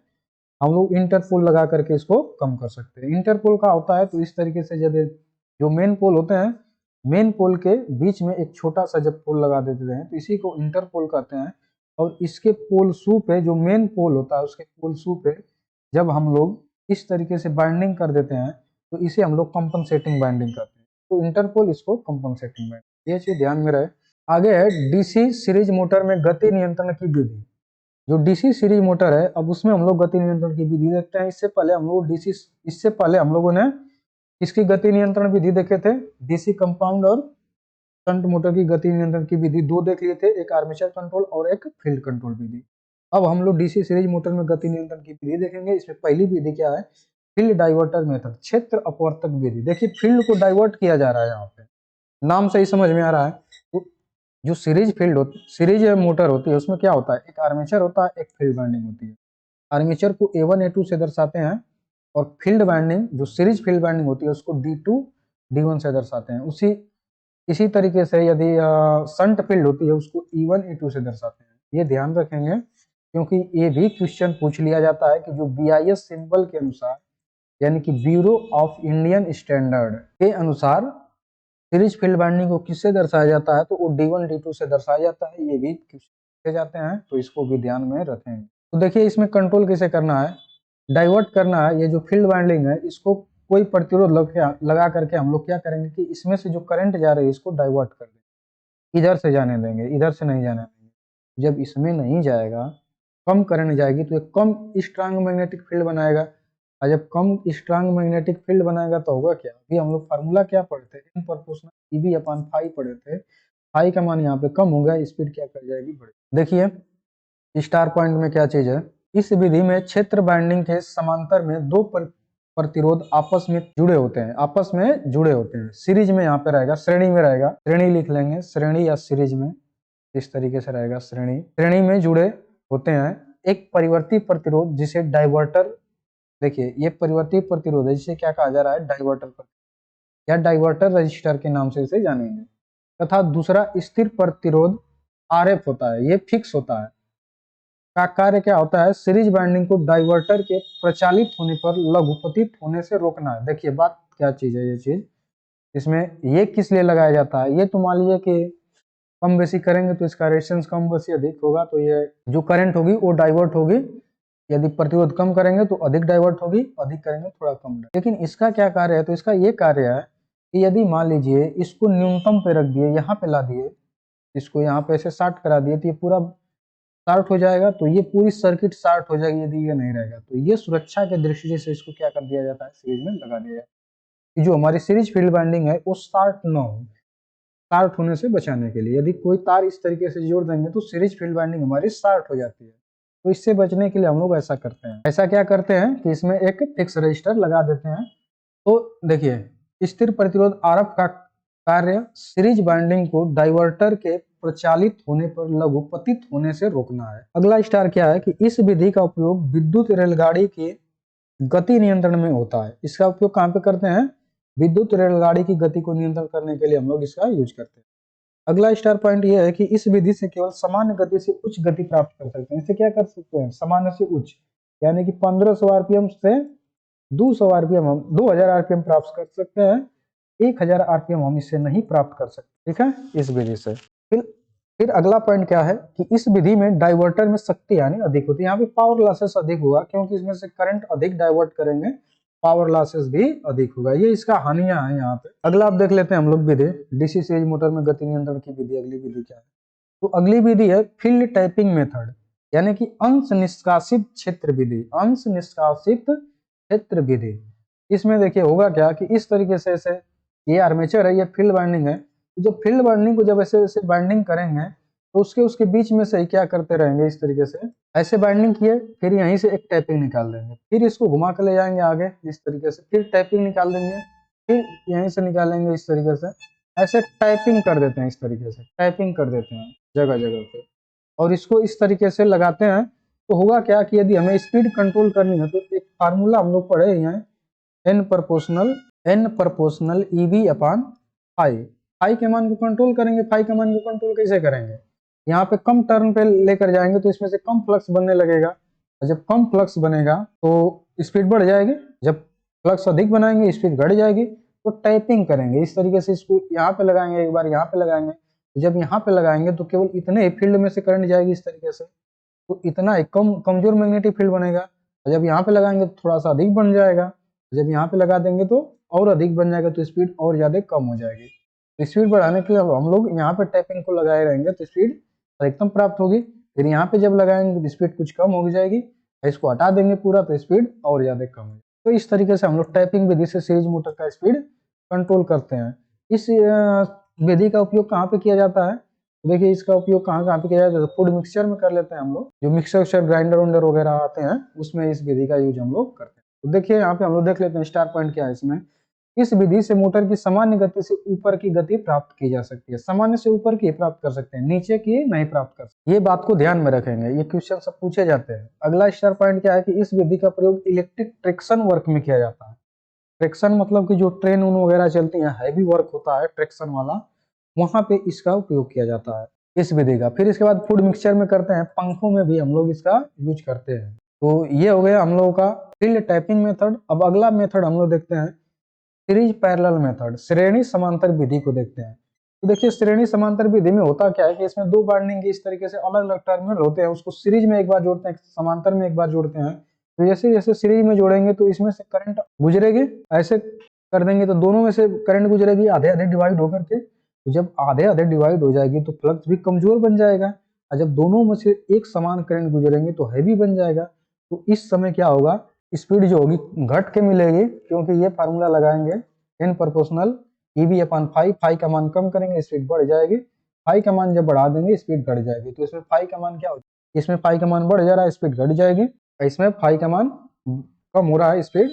हम लोग इंटरपोल लगा करके इसको कम कर सकते हैं। इंटरपोल का होता है तो इस तरीके से, यदि जो मेन पोल होते हैं, मेन पोल के बीच में एक छोटा सा जब पोल लगा देते हैं तो इसी को इंटरपोल कहते हैं। और इसके पोल शू पे, जो मेन पोल होता है उसके पोल शू पे जब हम लोग इस तरीके से बाइंडिंग कर देते हैं तो इसे हम लोग कंपनसेटिंग बाइंडिंग करते हैं। तो इंटरपोल इसको कंपनसेटिंग बाइंडिंग, ये चीज ध्यान में रहे। आगे है डीसी सीरीज मोटर में गति नियंत्रण की विधि। जो डीसी सीरीज मोटर है, अब उसमें हम लोग गति नियंत्रण की विधि देखते हैं। इससे पहले हम लोगों ने इसकी गति नियंत्रण विधि देखे थे, डीसी कंपाउंड और शंट मोटर की गति नियंत्रण की विधि दो देख लिए थे, एक आर्मेचर कंट्रोल और एक फील्ड कंट्रोल विधि। अब हम लोग डीसी सीरीज मोटर में गति नियंत्रण की विधि देखेंगे। इसमें पहली विधि क्या है, फील्ड डाइवर्टर मेथड, क्षेत्र अपवर्तक विधि। देखिए फील्ड को डाइवर्ट किया जा रहा है, यहाँ पे नाम से ही समझ में आ रहा है। तो जो सीरीज मोटर होती है उसमें क्या होता है, एक आर्मेचर होता है, एक फील्ड वाइंडिंग होती है। आर्मेचर को A1 A2 से दर्शाते हैं और फील्ड वाइंडिंग जो सीरीज फील्ड वाइंडिंग होती है उसको D2 D1 से दर्शाते हैं। इसी तरीके से यदि संट फील्ड होती है उसको E1 E2 से दर्शाते हैं। ये ध्यान रखेंगे क्योंकि ये भी क्वेश्चन पूछ लिया जाता है कि जो BIS सिंबल के अनुसार, यानी कि ब्यूरो ऑफ इंडियन स्टैंडर्ड के अनुसार सीरीज फील्ड वाइंडिंग को किससे दर्शाया जाता है, तो वो D1 D2 से दर्शाया जाता है। ये भी पूछे जाते हैं, तो इसको भी ध्यान में रखेंगे। तो देखिए इसमें कंट्रोल कैसे करना है, डाइवर्ट करना है। ये जो फील्ड वाइंडिंग है इसको कोई प्रतिरोध लगा करके हम लोग क्या करेंगे कि इसमें से जो करंट जा रही है इसको डाइवर्ट कर देंगे, इधर से जाने देंगे, इधर से नहीं जाने देंगे। जब इसमें नहीं जाएगा, कम करंट जाएगी, तो एक कम स्ट्रांग मैग्नेटिक फील्ड बनाएगा। और जब कम स्ट्रांग मैग्नेटिक फील्ड बनाएगा तो होगा क्या, अभी हम लोग फार्मूला क्या पढ़े थे, इन प्रोपोर्शनल EB अपॉन फाई पढ़े थे। फाई का मान यहाँ पे कम हो गया, स्पीड क्या कर जाएगी, बढ़। देखिए स्टार पॉइंट में क्या चीज है, इस विधि में क्षेत्र बाइंडिंग के समांतर में दो प्रतिरोध आपस में जुड़े होते हैं, सीरीज में यहाँ पे रहेगा, श्रेणी में रहेगा, श्रेणी लिख लेंगे, श्रेणी या सीरीज में इस तरीके से रहेगा, श्रेणी में जुड़े होते हैं। एक परिवर्ती प्रतिरोध जिसे डाइवर्टर, देखिए ये परिवर्ती प्रतिरोध है जिसे क्या कहा जा रहा है, डाइवर्टर या डाइवर्टर रजिस्टर के नाम से इसे जानेंगे। तथा दूसरा स्थिर प्रतिरोध RF होता है, ये फिक्स होता है। का कार्य क्या होता है, सीरीज बाइंडिंग को डाइवर्टर के प्रचालित होने पर लघुपतित होने से रोकना है। देखिए बात क्या चीज है, ये चीज इसमें ये किस लिए लगाया जाता है, ये तो मान लीजिए कि कम बेसी करेंगे तो इसका रेजिस्टेंस कम बेसी अधिक होगा, तो ये जो करंट होगी वो डाइवर्ट होगी। यदि प्रतिरोध कम करेंगे तो अधिक डाइवर्ट होगी, अधिक करेंगे थोड़ा कम। लेकिन इसका क्या कार्य है, तो इसका ये कार्य है कि यदि मान लीजिए इसको न्यूनतम पे रख दिए, यहाँ पे ला दिए, इसको यहाँ पे ऐसे शार्ट करा दिए, तो ये पूरा शार्ट हो जाएगा, तो ये पूरी सर्किट शार्ट हो जाएगी यदि ये नहीं रहेगा। तो ये सुरक्षा के दृष्टि से इसको क्या कर दिया जाता है, सीरीज में लगा दिया जाता है कि जो हमारी सीरीज फील्ड बाइंडिंग है वो शार्ट न हो, शार्ट होने से बचाने के लिए। यदि कोई तार इस तरीके से जोड़ देंगे तो सीरीज फील्ड बाइंडिंग हमारी शार्ट हो जाती है। तो इससे बचने के लिए हम लोग ऐसा करते हैं, ऐसा क्या करते हैं कि इसमें एक फिक्स रजिस्टर लगा देते हैं। तो देखिए स्थिर प्रतिरोध RF का कार्य सीरीज बाइंडिंग को डाइवर्टर के प्रचालित होने पर लघुपतित होने से रोकना है। अगला स्टार क्या है कि इस विधि का उपयोग विद्युत रेलगाड़ी के गति नियंत्रण में होता है। इसका उपयोग कहाँ पे करते हैं, विद्युत रेलगाड़ी की गति को नियंत्रण करने के लिए हम लोग इसका यूज करते हैं। अगला स्टार पॉइंट यह है कि इस विधि से केवल सामान्य गति से उच्च गति प्राप्त कर सकते हैं। इसे क्या कर सकते हैं, सामान्य से उच्च, यानी कि 1500 RPM से 200 RPM हम 2000 RPM प्राप्त कर सकते हैं, 1000 RPM हम इससे नहीं प्राप्त कर सकते। ठीक है, इस विधि से। फिर अगला पॉइंट क्या है कि इस विधि में डाइवर्टर में शक्ति यानी अधिक होती है। यहाँ पे पावर लॉसेस अधिक होगा क्योंकि इसमें से करंट अधिक डाइवर्ट करेंगे, पावर लॉसेस भी अधिक होगा। ये इसका हानियां है यहाँ पे। अगला आप देख लेते हैं हम लोग विधि, डीसी सीरीज मोटर में गति नियंत्रण की विधि। अगली विधि क्या है, तो अगली विधि है फील्ड टैपिंग मेथड, यानी कि अंश निष्कासित क्षेत्र विधि, अंश निष्कासित क्षेत्र विधि। इसमें देखिए होगा क्या कि इस तरीके से ऐसे, ये आर्मेचर है, ये फील्ड वाइंडिंग है। जो फील्ड वाइंडिंग को जब ऐसे ऐसे बाइंडिंग करेंगे तो उसके बीच में से क्या करते रहेंगे, इस तरीके से ऐसे बाइंडिंग किए, फिर यहीं से एक टैपिंग निकाल देंगे, फिर इसको घुमा कर ले जाएंगे आगे इस तरीके से, फिर टैपिंग निकाल देंगे, फिर यहीं से निकालेंगे इस तरीके से, ऐसे टाइपिंग कर देते हैं, इस तरीके से टाइपिंग कर देते हैं जगह जगह पे, और इसको इस तरीके से लगाते हैं। तो होगा क्या कि यदि हमें स्पीड कंट्रोल करनी है तो एक फार्मूला हम लोग पढ़े हैं, n proportional EB upon phi. Phi के मान को कंट्रोल करेंगे, फाई के मान को कंट्रोल कैसे करेंगे, यहाँ पे कम टर्न पे लेकर जाएंगे तो इसमें से कम फ्लक्स बनने लगेगा, और जब कम फ्लक्स बनेगा तो स्पीड बढ़ जाएगी, जब फ्लक्स अधिक बनाएंगे स्पीड घट जाएगी। तो टाइपिंग करेंगे इस तरीके से, इसको यहाँ पे लगाएंगे, एक बार यहाँ पे लगाएंगे, जब यहाँ पे लगाएंगे तो केवल इतने ही फील्ड में से करंट जाएगी इस तरीके से, तो इतना एक कमजोर मैग्नेटिक फील्ड बनेगा। जब यहाँ पे लगाएंगे तो थोड़ा सा अधिक बन जाएगा, जब यहाँ पे लगा देंगे तो और अधिक बन जाएगा, तो स्पीड और ज्यादा कम हो जाएगी। तो स्पीड बढ़ाने के लिए हम लोग यहाँ पे टैपिंग को लगाए रहेंगे तो स्पीड अधिकतम प्राप्त होगी। फिर यहाँ पे जब लगाएंगे तो स्पीड कुछ कम हो जाएगी, इसको हटा देंगे पूरा तो स्पीड और ज्यादा कम होगी। तो इस तरीके से हम लोग टैपिंग विधि से सीरीज मोटर का स्पीड कंट्रोल करते हैं। इस विधि का उपयोग कहाँ पे किया जाता है? देखिए इसका उपयोग कहाँ कहाँ पे किया जाता है, तो फूड मिक्सचर में कर लेते हैं हम लोग, जो मिक्सर ग्राइंडर वंडर वगैरह आते हैं उसमें इस विधि का यूज हम लोग करते हैं। तो देखिए यहाँ पे हम लोग देख लेते हैं स्टार पॉइंट क्या है इसमें। इस विधि से मोटर की सामान्य गति से ऊपर की गति प्राप्त की जा सकती है। सामान्य से ऊपर की प्राप्त कर सकते हैं, नीचे की नहीं प्राप्त कर सकते। ये बात को ध्यान में रखेंगे, ये क्वेश्चन सब पूछे जाते हैं। अगला स्टार पॉइंट क्या है कि इस विधि का प्रयोग इलेक्ट्रिक ट्रेक्शन वर्क में किया जाता है। ट्रेक्शन मतलब कि जो ट्रेन उन वगैरह चलती है, हैवी वर्क होता है ट्रेक्शन वाला, वहां पे इसका उपयोग किया जाता है इस विधि का। फिर इसके बाद फूड मिक्सचर में करते हैं, पंखों में भी हम लोग इसका यूज करते हैं। तो ये हो गया हम लोगों का फील्ड टाइपिंग मेथड। अब अगला मेथड हम लोग देखते हैं सीरीज पैरेलल मेथड, श्रेणी समांतर विधि को देखते हैं। तो देखिए श्रेणी समांतर विधि में होता क्या है कि इसमें दो वाइंडिंग इस तरीके से अलग अलग टर्मिनल होते हैं, उसको सीरीज में एक बार जोड़ते हैं, समांतर में एक बार जोड़ते हैं। तो जैसे जैसे सीरीज में जोड़ेंगे तो इसमें से करंट गुजरेगी, ऐसे कर देंगे तो दोनों में से करंट गुजरेगी आधे आधे डिवाइड होकर के। तो जब आधे आधे डिवाइड हो जाएगी तो फ्लक्स भी कमजोर बन जाएगा, और जब दोनों में से एक समान करंट गुजरेंगे तो हैवी बन जाएगा। तो इस समय क्या होगा, स्पीड जो होगी घट के मिलेगी, क्योंकि ये फार्मूला लगाएंगे n proportional EB upon phi का मान कम करेंगे स्पीड बढ़ जाएगी, फाई का मान जब बढ़ा देंगे स्पीड घट जाएगी। तो इसमें फाई का मान क्या होगा, इसमें फाई का मान बढ़ जा रहा है स्पीड घट जाएगी, इसमें फाई का मान कम हो रहा है स्पीड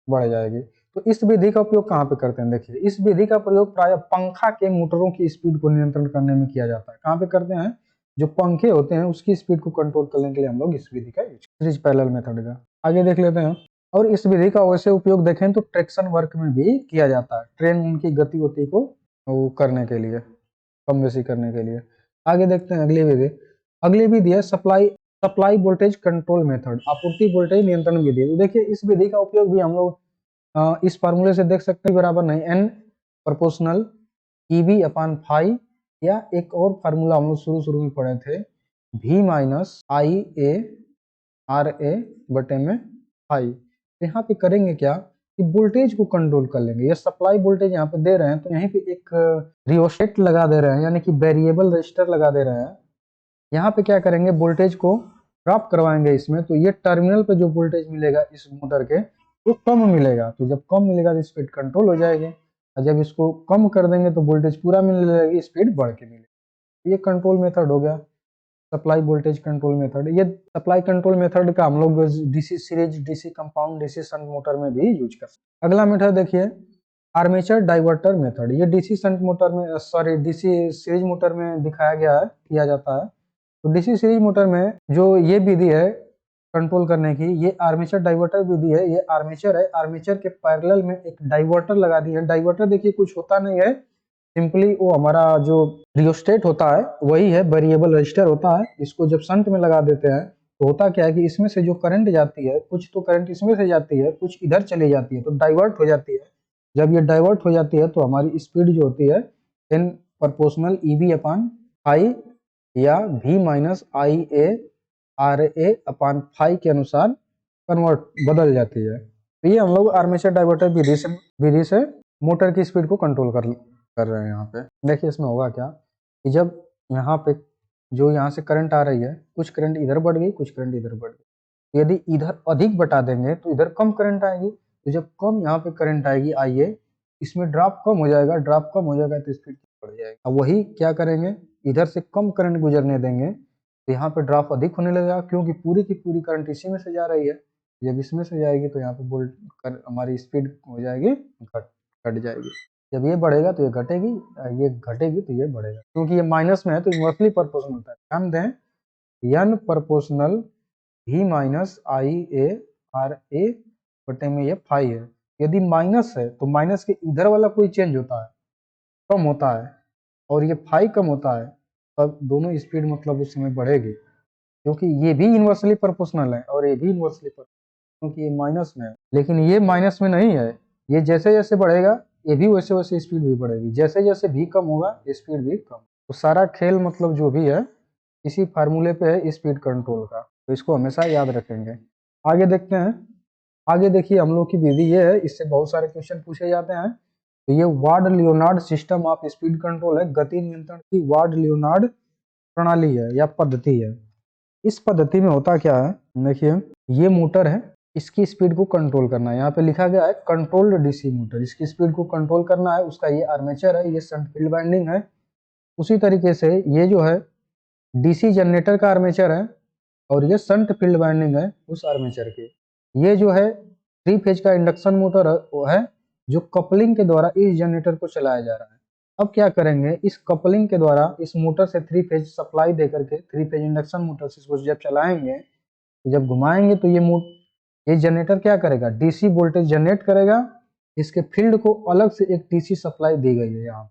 बढ़ जाएगी। तो इस विधि का उपयोग कहाँ पे करते हैं, देखिए इस विधि का प्रयोग प्राय पंखा के मोटरों की स्पीड को नियंत्रण करने में किया जाता है। कहाँ पे करते हैं, जो पंखे होते हैं उसकी स्पीड को कंट्रोल करने के लिए हम लोग इस विधि का यूज, सीरीज पैरेलल मेथड का। आगे देख लेते हैं। और इस विधि का वैसे उपयोग देखें तो ट्रैक्शन वर्क में भी किया जाता है, ट्रेन उनकी गति को वो करने के लिए, कम बेसी करने के लिए। आगे देखते हैं अगली विधि। अगली विधि है सप्लाई वोल्टेज कंट्रोल मेथड, आपूर्ति वोल्टेज नियंत्रण विधि। तो देखिए इस विधि का उपयोग भी हम लोग इस फार्मूले से देख सकते हैं, बराबर नहीं n proportional EB upon phi, या एक और फार्मूला हम लोग शुरू में पढ़े थे V माइनस IA RA बटे में फाई। यहाँ पे करेंगे क्या कि वोल्टेज को कंट्रोल कर लेंगे। ये सप्लाई वोल्टेज यहाँ पे दे रहे हैं तो यहीं पे एक रियोस्टेट लगा दे रहे हैं, यानी कि वेरिएबल रजिस्टर लगा दे रहे हैं। यहाँ पे क्या करेंगे, वोल्टेज को ड्रॉप करवाएंगे इसमें, तो ये टर्मिनल पे जो वोल्टेज मिलेगा इस मोटर के वो कम मिलेगा। तो जब कम मिलेगा तो स्पीड कंट्रोल हो जाएगी, और जब इसको कम कर देंगे तो वोल्टेज पूरा मिलने लगेगी, स्पीड बढ़ के मिलेगी। ये कंट्रोल मेथड हो गया, सप्लाई वोल्टेज कंट्रोल मेथड। ये सप्लाई कंट्रोल मेथड का हम लोग DC series, DC compound, DC shunt motor में भी यूज कर सकते हैं। अगला मेथड देखिए आर्मेचर डाइवर्टर मेथड। ये डीसी शंट मोटर में, सॉरी डीसी सीरीज मोटर में दिखाया गया है, किया जाता है। तो डीसी सीरीज मोटर में जो ये विधि है कंट्रोल करने की, ये आर्मेचर डाइवर्टर विधि है। ये आर्मेचर है, आर्मेचर के पैरेलल में एक डाइवर्टर लगा दी है। डाइवर्टर देखिए कुछ होता नहीं है, सिंपली वो हमारा जो रियोस्टेट होता है वही है, वेरिएबल रजिस्टर होता है। इसको जब शंट में लगा देते हैं तो होता क्या है कि इसमें से जो करंट जाती है, कुछ तो करंट इसमें से जाती है, कुछ इधर चली जाती है, तो डाइवर्ट हो जाती है। जब ये डाइवर्ट हो जाती है तो हमारी स्पीड जो होती है n प्रोपोर्शनल EB अपान फाई या V माइनस IA RA अपान फाई के अनुसार कन्वर्ट बदल जाती है। तो ये हम लोग आर्मेचर डाइवर्टर विधि से मोटर की स्पीड को कंट्रोल कर रहे हैं। यहाँ पे देखिए इसमें होगा क्या कि जब यहाँ पे जो यहाँ से करंट आ रही है, कुछ करंट इधर बढ़ गई, कुछ करंट इधर बढ़ गई। यदि इधर अधिक बटा देंगे तो इधर कम करंट आएगी, तो जब कम यहाँ पे करंट आएगी IA, इसमें ड्रॉप कम हो जाएगा, ड्रॉप कम हो जाएगा तो स्पीड बढ़ जाएगी। अब वही क्या करेंगे, इधर से कम करंट गुजरने देंगे तो यहाँ पे ड्रॉप अधिक होने लगेगा, क्योंकि पूरी की पूरी करंट इसी में से जा रही है। जब इसमें से जाएगी तो यहाँ पे हमारी स्पीड हो जाएगी घट जाएगी। जब ये बढ़ेगा तो ये घटेगी, ये घटेगी तो ये बढ़ेगा, क्योंकि ये माइनस में है तो इनवर्सली प्रोपोर्शनल होता है। ध्यान दें n proportional V minus IA RA बटे में ये फाई है। यदि माइनस है तो माइनस के इधर वाला कोई चेंज होता है, कम होता है, और ये फाई कम होता है, तब दोनों स्पीड मतलब उस समय बढ़ेगी, क्योंकि ये भी इनवर्सली प्रोपोर्शनल है और ये भी इनवर्सली प्रोपोर्शनल, क्योंकि ये माइनस में है। लेकिन ये माइनस में नहीं है, ये जैसे जैसे बढ़ेगा ये भी वैसे वैसे स्पीड भी बढ़ेगी, जैसे जैसे भी कम होगा स्पीड भी कम। तो सारा खेल मतलब जो भी है इसी फार्मूले पे है स्पीड कंट्रोल का, तो इसको हमेशा याद रखेंगे। आगे देखते हैं। आगे देखिए हम लोग की विधि ये है, इससे बहुत सारे क्वेश्चन पूछे जाते हैं। तो ये ward Leonard system of speed control है, गति नियंत्रण की वार्ड लियोनार्ड प्रणाली है या पद्धति है। इस पद्धति में होता क्या है, देखिए ये मोटर है, इसकी स्पीड को कंट्रोल करना है। यहाँ पे लिखा गया है कंट्रोल्ड डीसी मोटर, इसकी स्पीड को कंट्रोल करना है। उसका ये आर्मेचर है, ये शंट फील्ड वाइंडिंग है। उसी तरीके से ये जो है डीसी जनरेटर का आर्मेचर है और ये शंट फील्ड वाइंडिंग है उस आर्मेचर के। ये जो है 3 फेज का इंडक्शन मोटर है, वो है जो कपलिंग के द्वारा इस जनरेटर को चलाया जा रहा है। अब क्या करेंगे, इस कपलिंग के द्वारा इस मोटर से 3 फेज सप्लाई दे करके 3 फेज इंडक्शन मोटर से इसको जब चलाएंगे, तो जब घुमाएंगे तो ये जनरेटर क्या करेगा, डीसी वोल्टेज जनरेट करेगा। इसके फील्ड को अलग से एक डीसी सप्लाई दी गई है यहाँ।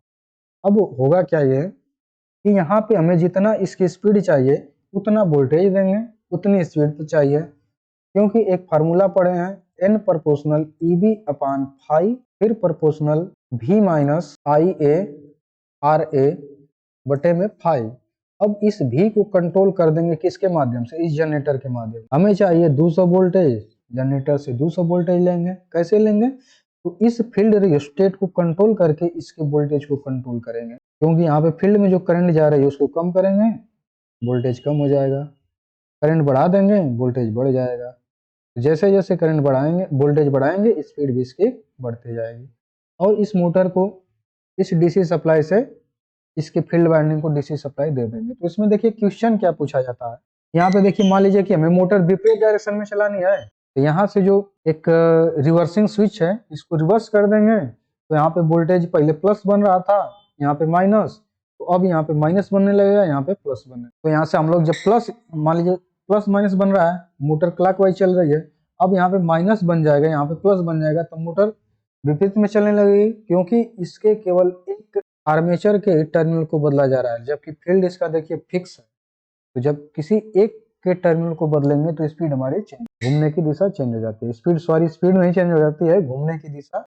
अब होगा क्या ये कि यहाँ पे हमें जितना इसकी स्पीड चाहिए उतना वोल्टेज देंगे, उतनी स्पीड चाहिए, क्योंकि एक फार्मूला पढ़े हैं n प्रोपोर्शनल EB अपान फाई फिर proportional V minus IA RA बटे में फाई। अब इस V को कंट्रोल कर देंगे किसके माध्यम से, इस जनरेटर के माध्यम। हमें चाहिए 200 वोल्टेज, जनरेटर से 200 वोल्टेज लेंगे। कैसे लेंगे, तो इस फील्ड रियोस्टेट को कंट्रोल करके इसके वोल्टेज को कंट्रोल करेंगे, क्योंकि यहाँ पे फील्ड में जो करंट जा रही है उसको कम करेंगे, वोल्टेज कम हो जाएगा। करंट बढ़ा देंगे, वोल्टेज बढ़ जाएगा। जैसे जैसे करंट बढ़ाएंगे, वोल्टेज बढ़ाएंगे, स्पीड भी इसकी बढ़ती जाएगी। और इस मोटर को इस डीसी सप्लाई से इसके फील्ड वाइंडिंग को डीसी सप्लाई दे देंगे। तो इसमें देखिए क्वेश्चन क्या पूछा जाता है। यहाँ पे देखिए मान लीजिए कि हमें मोटर विपरीत डायरेक्शन में चलानी है, तो यहाँ से जो एक रिवर्सिंग स्विच है इसको रिवर्स कर देंगे। तो यहाँ पे वोल्टेज पहले प्लस बन रहा था, यहाँ पे माइनस, तो अब यहाँ पे माइनस बनने लगेगा, यहाँ पे प्लस बनने। तो यहाँ से हम लोग जब प्लस, मान लीजिए प्लस माइनस बन रहा है, मोटर क्लॉकवाइज चल रही है, अब यहाँ पे माइनस बन जाएगा, यहाँ पे प्लस बन जाएगा, तो मोटर विपरीत में चलने लगेगी, क्योंकि इसके केवल एक आर्मेचर के टर्मिनल को बदला जा रहा है, जबकि फील्ड इसका देखिए फिक्स है। तो जब किसी एक के टर्मिनल को बदलेंगे तो स्पीड हमारी चेंज, घूमने की दिशा चेंज हो जाती है। स्पीड नहीं चेंज हो जाती है, घूमने की दिशा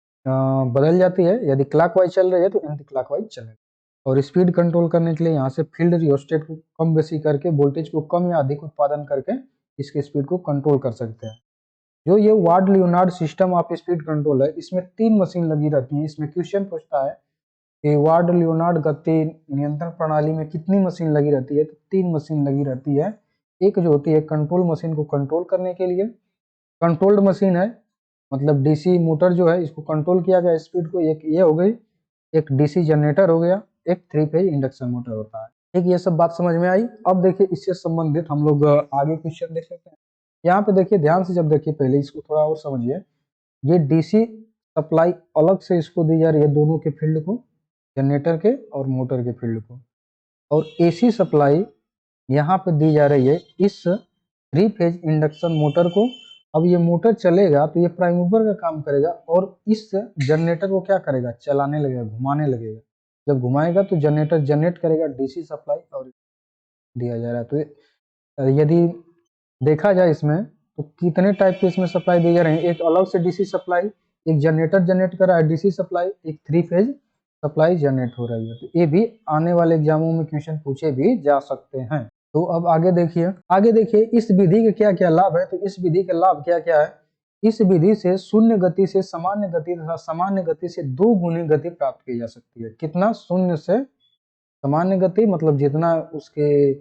बदल जाती है। यदि क्लॉकवाइज चल रही है तो एंटी क्लॉकवाइज चलेगा। और स्पीड कंट्रोल करने के लिए यहाँ से फील्ड रियोस्टेट को कम बेसी करके, वोल्टेज को कम या अधिक उत्पादन करके इसकी स्पीड को कंट्रोल कर सकते हैं। जो ये ward Leonard system of speed control है, इसमें 3 मशीन लगी रहती है। इसमें क्वेश्चन पूछता है कि वार्ड लियोनार्ड गति नियंत्रण प्रणाली में कितनी मशीन लगी रहती है, तो 3 मशीन लगी रहती है। एक जो होती है कंट्रोल मशीन को कंट्रोल करने के लिए, कंट्रोल्ड मशीन है, मतलब डीसी मोटर जो है इसको कंट्रोल किया गया स्पीड को, एक ये हो गई, एक डीसी जनरेटर हो गया, एक 3 फेज इंडक्शन मोटर होता है। ठीक, ये सब बात समझ में आई। अब देखिए इससे संबंधित हम लोग आगे क्वेश्चन देख सकते हैं। यहाँ पे देखिए ध्यान से, जब देखिए पहले इसको थोड़ा और समझिए। ये डीसी सप्लाई अलग से इसको दी जा रही है, दोनों के फील्ड को, जनरेटर के और मोटर के फील्ड को, और एसी सप्लाई यहाँ पे दी जा रही है इस 3 फेज इंडक्शन मोटर को। अब ये मोटर चलेगा तो ये प्राइम मूवर का काम करेगा और इस जनरेटर को क्या करेगा, चलाने लगेगा, घुमाने लगेगा। जब घुमाएगा तो जनरेटर जनरेट करेगा डीसी सप्लाई और दिया जा रहा है। तो यदि देखा जाए इसमें तो कितने टाइप के इसमें सप्लाई दी जा रही है। एक अलग से डीसी सप्लाई, एक जनरेटर जनरेट कर रहा है डीसी सप्लाई, एक 3 फेज सप्लाई जनरेट हो रही है। तो ये भी आने वाले एग्जामों में क्वेश्चन पूछे भी जा सकते हैं। तो अब आगे देखिए इस विधि के क्या क्या लाभ है। तो इस विधि के लाभ क्या क्या है, इस विधि से शून्य गति से सामान्य गति तथा सामान्य गति से 2 गुनी गति प्राप्त की जा सकती है। कितना, शून्य से सामान्य गति, मतलब जितना उसके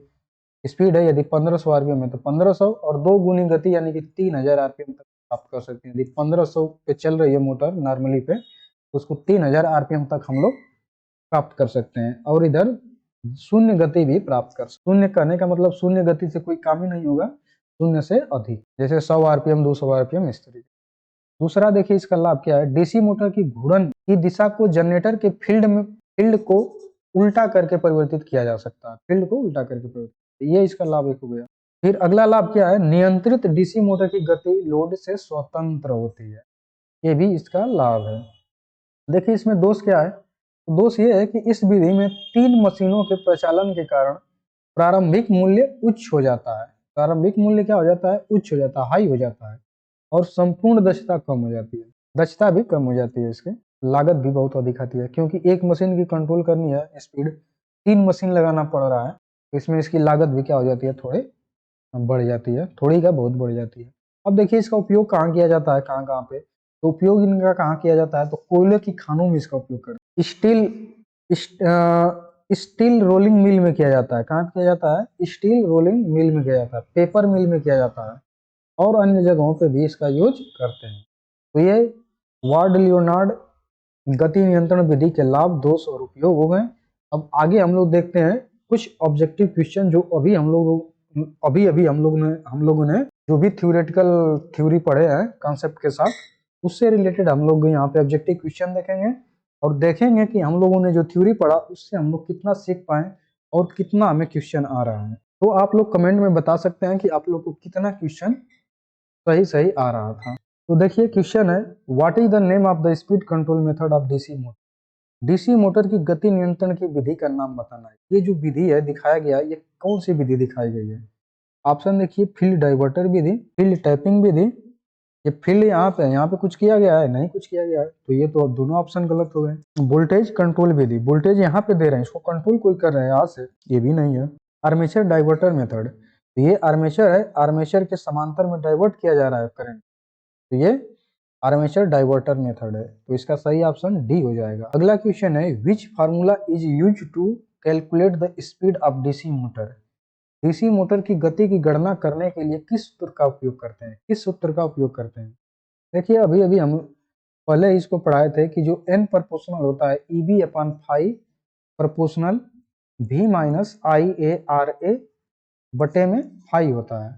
स्पीड है, यदि 1500 आरपीएम है तो 1500, और 2 गुनी गति यानी कि 3000 आरपीएम तक प्राप्त कर सकते हैं। यदि 1500 पे चल रही है मोटर नॉर्मली पे, तो उसको 3000 आरपीएम तक हम लोग प्राप्त कर सकते हैं। और इधर शून्य गति भी प्राप्त कर सकते। शून्य करने का मतलब शून्य गति से कोई काम ही नहीं होगा, शून्य से अधिक, जैसे 100 आरपीएम 200 आरपीएम इस तरीके। दूसरा देखिए इसका लाभ क्या है, डीसी मोटर की घूर्णन की दिशा को जनरेटर के फील्ड को उल्टा करके परिवर्तित किया जा सकता है, फील्ड को उल्टा करके परिवर्तित, ये इसका लाभ एक हो गया। फिर अगला लाभ क्या है, नियंत्रित डीसी मोटर की गति लोड से स्वतंत्र होती है, ये भी इसका लाभ है। देखिए इसमें दोष क्या है, तो दोष ये है कि इस विधि में 3 मशीनों के प्रचालन के कारण प्रारंभिक मूल्य उच्च हो जाता है। प्रारंभिक मूल्य क्या हो जाता है, उच्च हो जाता है, हाई हो जाता है, और संपूर्ण दक्षता कम हो जाती है, दक्षता भी कम हो जाती है। इसके लागत भी बहुत अधिक आती है, क्योंकि एक मशीन की कंट्रोल करनी है स्पीड, 3 मशीन लगाना पड़ रहा है, तो इसमें इसकी लागत भी क्या हो जाती है, थोड़े बढ़ जाती है, थोड़ी क्या बहुत बढ़ जाती है। अब देखिए इसका उपयोग कहाँ किया जाता है, कहाँ कहाँ पे, तो उपयोग इनका कहाँ किया जाता है, तो कोयले की खानों में इसका उपयोग करते हैं। स्टील रोलिंग मिल में किया जाता है। कहाँ किया जाता है, स्टील रोलिंग मिल में किया जाता है, पेपर मिल में किया जाता है, और अन्य जगहों पे भी इसका यूज करते हैं। तो ये वार्ड लियोनार्ड गति नियंत्रण विधि के लाभ, दोष और उपयोग हो गए। अब आगे हम लोग देखते हैं कुछ ऑब्जेक्टिव क्वेश्चन जो अभी हम लोगों ने जो भी थ्योरेटिकल थ्योरी पढ़े हैं कॉन्सेप्ट के साथ, उससे रिलेटेड हम लोग यहाँ पे ऑब्जेक्टिव क्वेश्चन देखेंगे और देखेंगे कि हम लोगों ने जो थ्योरी पढ़ा उससे हम लोग कितना सीख पाए और कितना हमें क्वेश्चन आ रहा है। तो आप लोग कमेंट में बता सकते हैं कि आप लोग को कितना क्वेश्चन सही सही आ रहा था। तो देखिए क्वेश्चन है, what is the name of the speed control method of DC motor. DC motor की गति नियंत्रण की विधि का नाम बताना है। ये जो विधि है दिखाया गया, ये कौन सी विधि दिखाई गई है? ऑप्शन देखिए, फील्ड डाइवर्टर विधि, फील्ड टैपिंग विधि। ये फील्ड यहाँ पे कुछ किया गया है? नहीं कुछ किया गया है, तो ये तो दोनों ऑप्शन गलत हो गए। वोल्टेज कंट्रोल विधि, वोल्टेज यहाँ पे दे रहे हैं, इसको कंट्रोल कोई कर रहे हैं यहाँ से, ये भी नहीं है। आर्मेचर डाइवर्टर मेथड, तो ये आर्मेचर है, आर्मेचर के समांतर में डाइवर्ट किया जा रहा है करंट, तो ये आर्मेचर डाइवर्टर मेथड है, तो इसका सही ऑप्शन डी हो जाएगा। अगला क्वेश्चन है, which formula is use to calculate the speed of DC motor. DC motor की गति की गणना करने के लिए किस सूत्र का उपयोग करते हैं? किस सूत्र का उपयोग करते हैं? देखिए अभी अभी हम पहले इसको पढ़ाए थे कि जो n प्रोपोर्शनल होता है EB upon phi proportional V minus IA बटे में फाई होता है।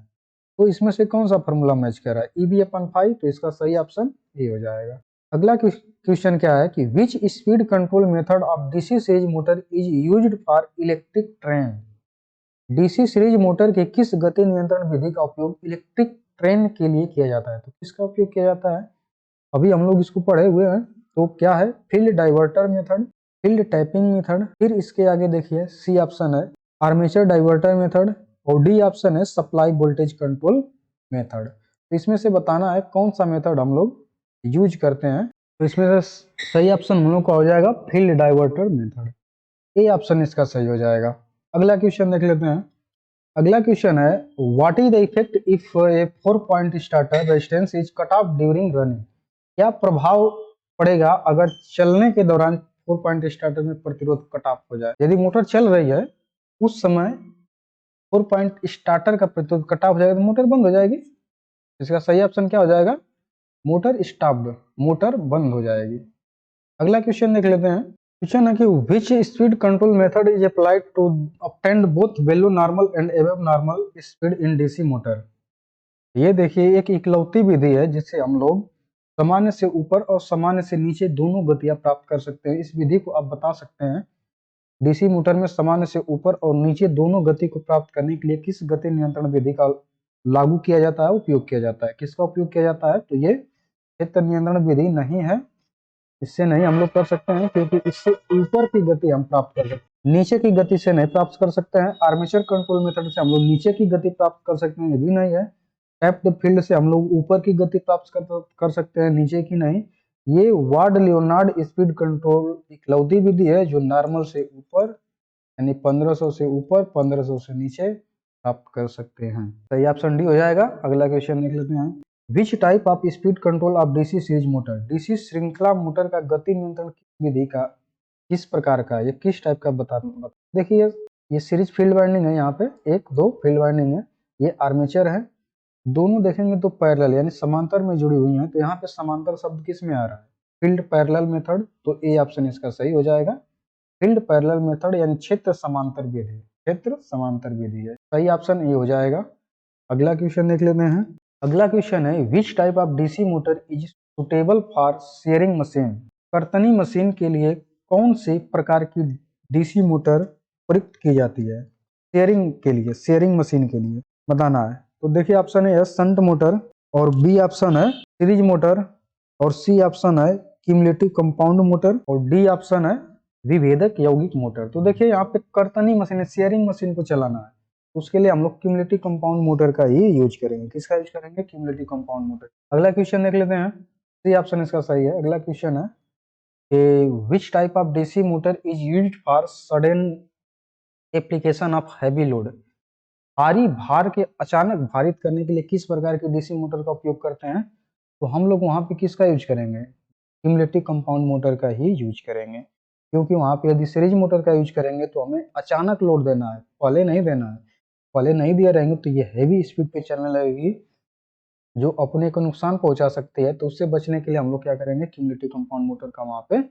तो इसमें से कौन सा फॉर्मूला मैच कर रहा है? EB अपन फाई, तो इसका सही ऑप्शन ए हो जाएगा। अगला क्वेश्चन क्या है कि which speed control method of DC series motor is used for electric train. DC series motor के किस गति नियंत्रण विधि का उपयोग इलेक्ट्रिक ट्रेन के लिए किया जाता है? तो किसका उपयोग किया जाता है? अभी हम लोग इसको पढ़े हुए हैं, तो क्या है? Field diverter method, field tapping method, फिर इसके आगे देखिए सी ऑप्शन है आर्मेचर डाइवर्टर मेथड और डी ऑप्शन है सप्लाई वोल्टेज कंट्रोल मेथड। तो इसमें से बताना है कौन सा मेथड हम लोग यूज करते हैं। तो इसमें से सही ऑप्शन हम लोग का हो जाएगा field diverter method, A option इसका सही हो जाएगा। अगला क्वेश्चन देख लेते हैं। अगला क्वेश्चन है, what is the effect if A 4 point starter resistance is cut off during running. क्या प्रभाव पड़ेगा अगर चलने के दौरान 4 पॉइंट स्टार्टर में प्रतिरोध कट ऑफ हो जाए? यदि मोटर चल रही है उस समय 4 पॉइंट स्टार्टर का प्रतिरोध कट ऑफ हो जाएगा तो मोटर बंद हो जाएगी। इसका सही ऑप्शन क्या हो जाएगा? मोटर स्टॉप्ड, मोटर बंद हो जाएगी। अगला क्वेश्चन देख लेते हैं। क्वेश्चन है कि which speed control method is applied to obtain both below normal and above normal speed in DC motor. ये देखिए एक इकलौती विधि है जिससे हम लोग सामान्य से ऊपर और सामान्य से नीचे दोनों गतियां प्राप्त कर सकते हैं। इस विधि को आप बता सकते हैं डीसी मोटर में सामान्य से ऊपर और नीचे दोनों गति को प्राप्त करने के लिए किस गति नियंत्रण विधि का लागू किया जाता है, उपयोग किया जाता है? किसका उपयोग किया जाता है? तो ये क्षेत्र नियंत्रण विधि नहीं है, इससे नहीं हम लोग कर सकते हैं क्योंकि इससे ऊपर की गति हम प्राप्त कर सकते हैं, नीचे की गति से नहीं प्राप्त कर सकते हैं। आर्मेचर कंट्रोल मेथड से हम लोग नीचे की गति प्राप्त कर सकते हैं, ये भी नहीं है। टैप द फील्ड से हम लोग ऊपर की गति प्राप्त कर सकते हैं, नीचे की नहीं। ये वार्ड लियोनार्ड स्पीड कंट्रोल इकलौती विधि है जो नॉर्मल से ऊपर यानी 1500 से ऊपर 1500 से नीचे प्राप्त कर सकते हैं। सही ऑप्शन डी हो जाएगा। अगला क्वेश्चन देख लेते हैं। विच type of speed control of DC series motor. DC श्रृंखला मोटर का गति नियंत्रण विधि का किस प्रकार का, ये किस टाइप का बता। देखिए ये सीरीज फील्ड वाइंडिंग है, यहाँ पे 1 2 फील्ड वाइंडिंग है, ये आर्मेचर है, दोनों देखेंगे तो पैरेलल यानी समांतर में जुड़ी हुई हैं। तो यहाँ पे समांतर शब्द किस में आ रहा है? फील्ड पैरेलल मेथड, तो ए ऑप्शन इसका सही हो जाएगा। फील्ड पैरेलल मेथड यानी क्षेत्र समांतर विधि, क्षेत्र समांतर विधि है, सही ऑप्शन ए हो जाएगा। अगला क्वेश्चन देख लेते हैं। अगला क्वेश्चन है, which type of DC motor is suitable for shearing machine. कर्तनी मशीन के लिए कौन सी प्रकार की डीसी मोटर प्रयुक्त की जाती है शेयरिंग के लिए, शेयरिंग मशीन के लिए बताना है। तो देखिए ऑप्शन है शंट मोटर और बी ऑप्शन है सीरीज मोटर और सी ऑप्शन है क्यूमुलेटिव कंपाउंड मोटर और डी ऑप्शन है विभेदक यौगिक मोटर। तो देखिए यहाँ पे कर्तनी मशीन, शेयरिंग मशीन को चलाना है, उसके लिए हम लोग क्यूमुलेटिव कंपाउंड मोटर का ही यूज करेंगे। किसका यूज करेंगे? Cumulative compound motor. अगला क्वेश्चन देख लेते हैं, सी ऑप्शन इसका सही है। अगला क्वेश्चन है कि विच type of DC motor is used for sudden application of heavy load. भारी भार के अचानक भारित करने के लिए किस प्रकार की डीसी मोटर का उपयोग करते हैं? तो हम लोग वहां पे किसका यूज करेंगे? क्यूमुलेटिव कंपाउंड मोटर का ही यूज करेंगे, क्योंकि वहां पे यदि सीरीज मोटर का यूज करेंगे तो हमें अचानक लोड देना है, पहले नहीं देना है। पहले नहीं दिया रहेंगे तो ये हैवी स्पीड पे चलने लगेगी जो अपने को नुकसान पहुंचा सकती है, तो उससे बचने के लिए हम लोग क्या करेंगे, क्यूमुलेटिव कंपाउंड मोटर का वहां पे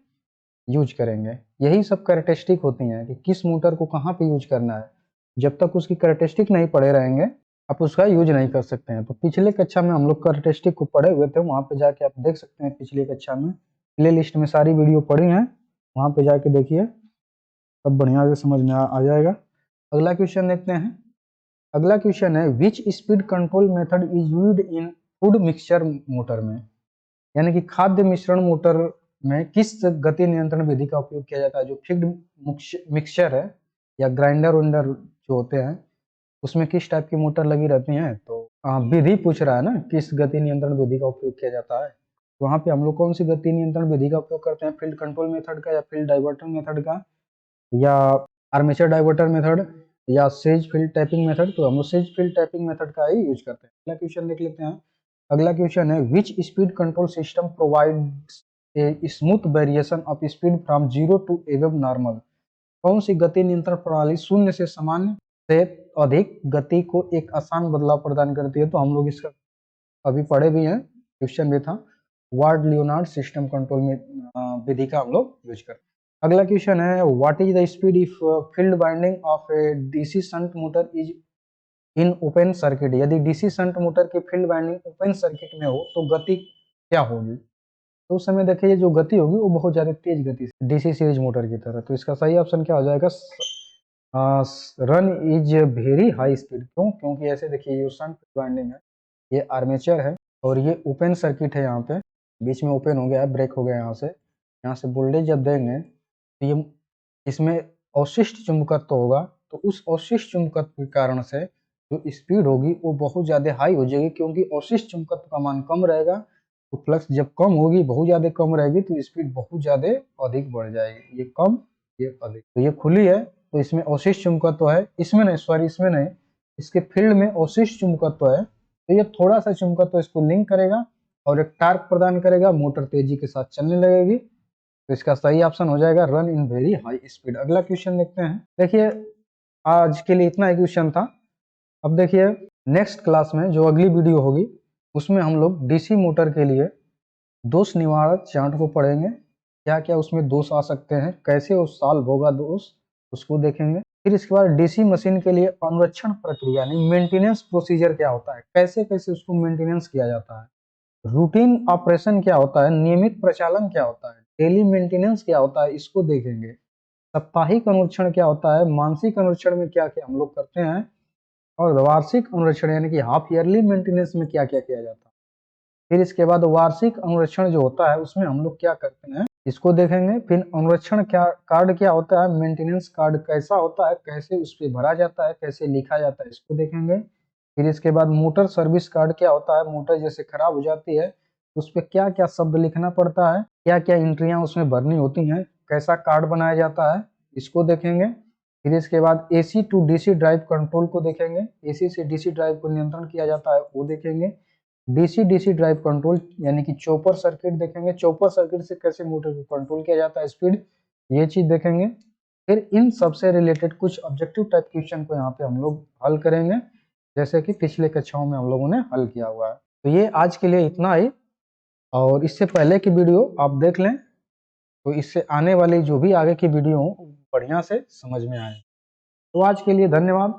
यूज करेंगे। यही सब कैरेक्टरिस्टिक होती हैं कि किस मोटर को कहाँ पे यूज करना है। जब तक उसकी कैरेक्टरिस्टिक नहीं पढ़े रहेंगे आप उसका यूज नहीं कर सकते हैं। तो पिछले कक्षा में हम लोग कैरेक्टरिस्टिक को पढ़े हुए थे, वहां पे जाके आप देख सकते हैं। पिछली कक्षा में प्ले लिस्ट में सारी वीडियो पढ़ी हैं, वहां पे जाके देखिए, सब बढ़िया से समझ में आ जाएगा। अगला क्वेश्चन देखते हैं। अगला क्वेश्चन है, which speed control method is used in food mixture motor में, यानी कि खाद्य मिश्रण मोटर में किस गति नियंत्रण विधि का उपयोग किया जाता है। जो फीड मिक्सचर है या ग्राइंडर वाइंडर जो होते हैं, उसमें किस टाइप की मोटर लगी रहती है। तो विधि पूछ रहा है ना, किस गति नियंत्रण विधि का उपयोग किया जाता है। तो वहाँ पे हम लोग कौन सी गति नियंत्रण विधि का उपयोग करते हैं, फील्ड कंट्रोल मेथड का, या फील्ड डाइवर्टर मेथड का, या आर्मेचर डाइवर्टर मेथड, या सेज फील्ड टैपिंग मेथड। तो हम लोग सेज फील्ड टैपिंग मेथड का ही यूज करते हैं। अगला क्वेश्चन देख लेते हैं। अगला क्वेश्चन है, which speed control system provides a smooth variation of speed from 0 to above normal. कौन सी गति नियंत्रण प्रणाली शून्य से सामान्य से अधिक गति को एक आसान बदलाव प्रदान करती है। तो हम लोग इसका अभी पढ़े भी हैं, क्वेश्चन भी था, वार्ड लियोनार्ड सिस्टम कंट्रोल में विधि का हम लोग यूज करते हैं। अगला क्वेश्चन है, what is the speed if field winding of A DC shunt motor is in open circuit. यदि डीसी शंट मोटर की फील्ड वाइंडिंग ओपन सर्किट में हो तो गति क्या होगी। तो उस समय देखिए जो गति होगी वो बहुत ज्यादा तेज गति से, डीसी सीरीज मोटर की तरह। तो इसका सही ऑप्शन क्या हो जाएगा, run is very high speed. क्यों, क्योंकि ऐसे देखिए ये शंट वाइंडिंग है, ये आर्मेचर है और ये ओपन सर्किट है। यहाँ पे बीच में ओपन हो गया है, ब्रेक हो गया यहाँ से वोल्टेज जब देंगे तो ये इसमें अवशिष्ट चुंबकत्व होगा। तो उस अवशिष्ट चुंबकत्व के कारण से जो स्पीड होगी वो बहुत ज्यादा हाई हो जाएगी, क्योंकि अवशिष्ट चुंबकत्व का मान कम रहेगा। तो फ्लक्स जब कम होगी, बहुत ज्यादा कम रहेगी, तो स्पीड बहुत ज्यादा अधिक बढ़ जाएगी। ये कम, ये अधिक। तो ये खुली है तो इसमें अवशिष्ट चुंबकत्व है, इसमें नहीं, सॉरी इसमें नहीं, इसके फील्ड में अवशिष्ट चुंबकत्व है। तो ये थोड़ा सा चुंबकत्व इसको लिंक करेगा और एक टार्क प्रदान करेगा, मोटर तेजी के साथ चलने लगेगी। तो इसका सही ऑप्शन हो जाएगा run in very high speed. अगला क्वेश्चन देखते हैं। देखिए आज के लिए इतना ही क्वेश्चन था। अब देखिए नेक्स्ट क्लास में जो अगली वीडियो होगी उसमें हम लोग डीसी मोटर के लिए दोष निवारक चार्ट को पढ़ेंगे। क्या क्या उसमें दोष आ सकते हैं, कैसे वो सॉल्व होगा दोष, उसको देखेंगे। फिर इसके बाद डीसी मशीन के लिए अनुरक्षण प्रक्रिया यानी मेंटेनेंस प्रोसीजर क्या होता है, कैसे कैसे उसको मेंटेनेंस किया जाता है। रूटीन ऑपरेशन क्या होता है, नियमित प्रचालन क्या होता है, डेली मेंटेनेंस क्या होता है, इसको देखेंगे। साप्ताहिक अनुरक्षण क्या होता है, मानसिक अनुरक्षण में क्या क्या हम लोग करते हैं, और वार्षिक अनुरक्षण यानी कि हाफ ईयरली मेंटेनेंस में क्या क्या किया जाता है। फिर इसके बाद वार्षिक अनुरक्षण जो होता है उसमें हम लोग क्या करते हैं, इसको देखेंगे। फिर अनुरक्षण क्या कार्ड क्या होता है, मेंटेनेंस कार्ड कैसा होता है, कैसे उस पर भरा जाता है, कैसे लिखा जाता है, इसको देखेंगे। फिर इसके बाद मोटर सर्विस कार्ड क्या होता है, मोटर जैसे खराब हो जाती है तो उस पर क्या क्या शब्द लिखना पड़ता है, क्या क्या एंट्रियां उसमें भरनी होती हैं, कैसा कार्ड बनाया जाता है, इसको देखेंगे। फिर इसके बाद AC to DC drive control को देखेंगे, एसी से डीसी ड्राइव को नियंत्रण किया जाता है वो देखेंगे। डीसी डीसी ड्राइव कंट्रोल यानी कि चॉपर सर्किट देखेंगे, चॉपर सर्किट से कैसे मोटर को कंट्रोल किया जाता है स्पीड, ये चीज देखेंगे। फिर इन सबसे रिलेटेड कुछ ऑब्जेक्टिव टाइप क्वेश्चन को यहाँ पे हम लोग हल करेंगे, जैसे कि पिछले कक्षाओं में हम लोगों ने हल किया हुआ है। तो ये आज के लिए इतना ही, और इससे पहले की वीडियो आप देख लें तो इससे आने वाली जो भी आगे की वीडियो हो बढ़िया से समझ में आए। तो आज के लिए धन्यवाद।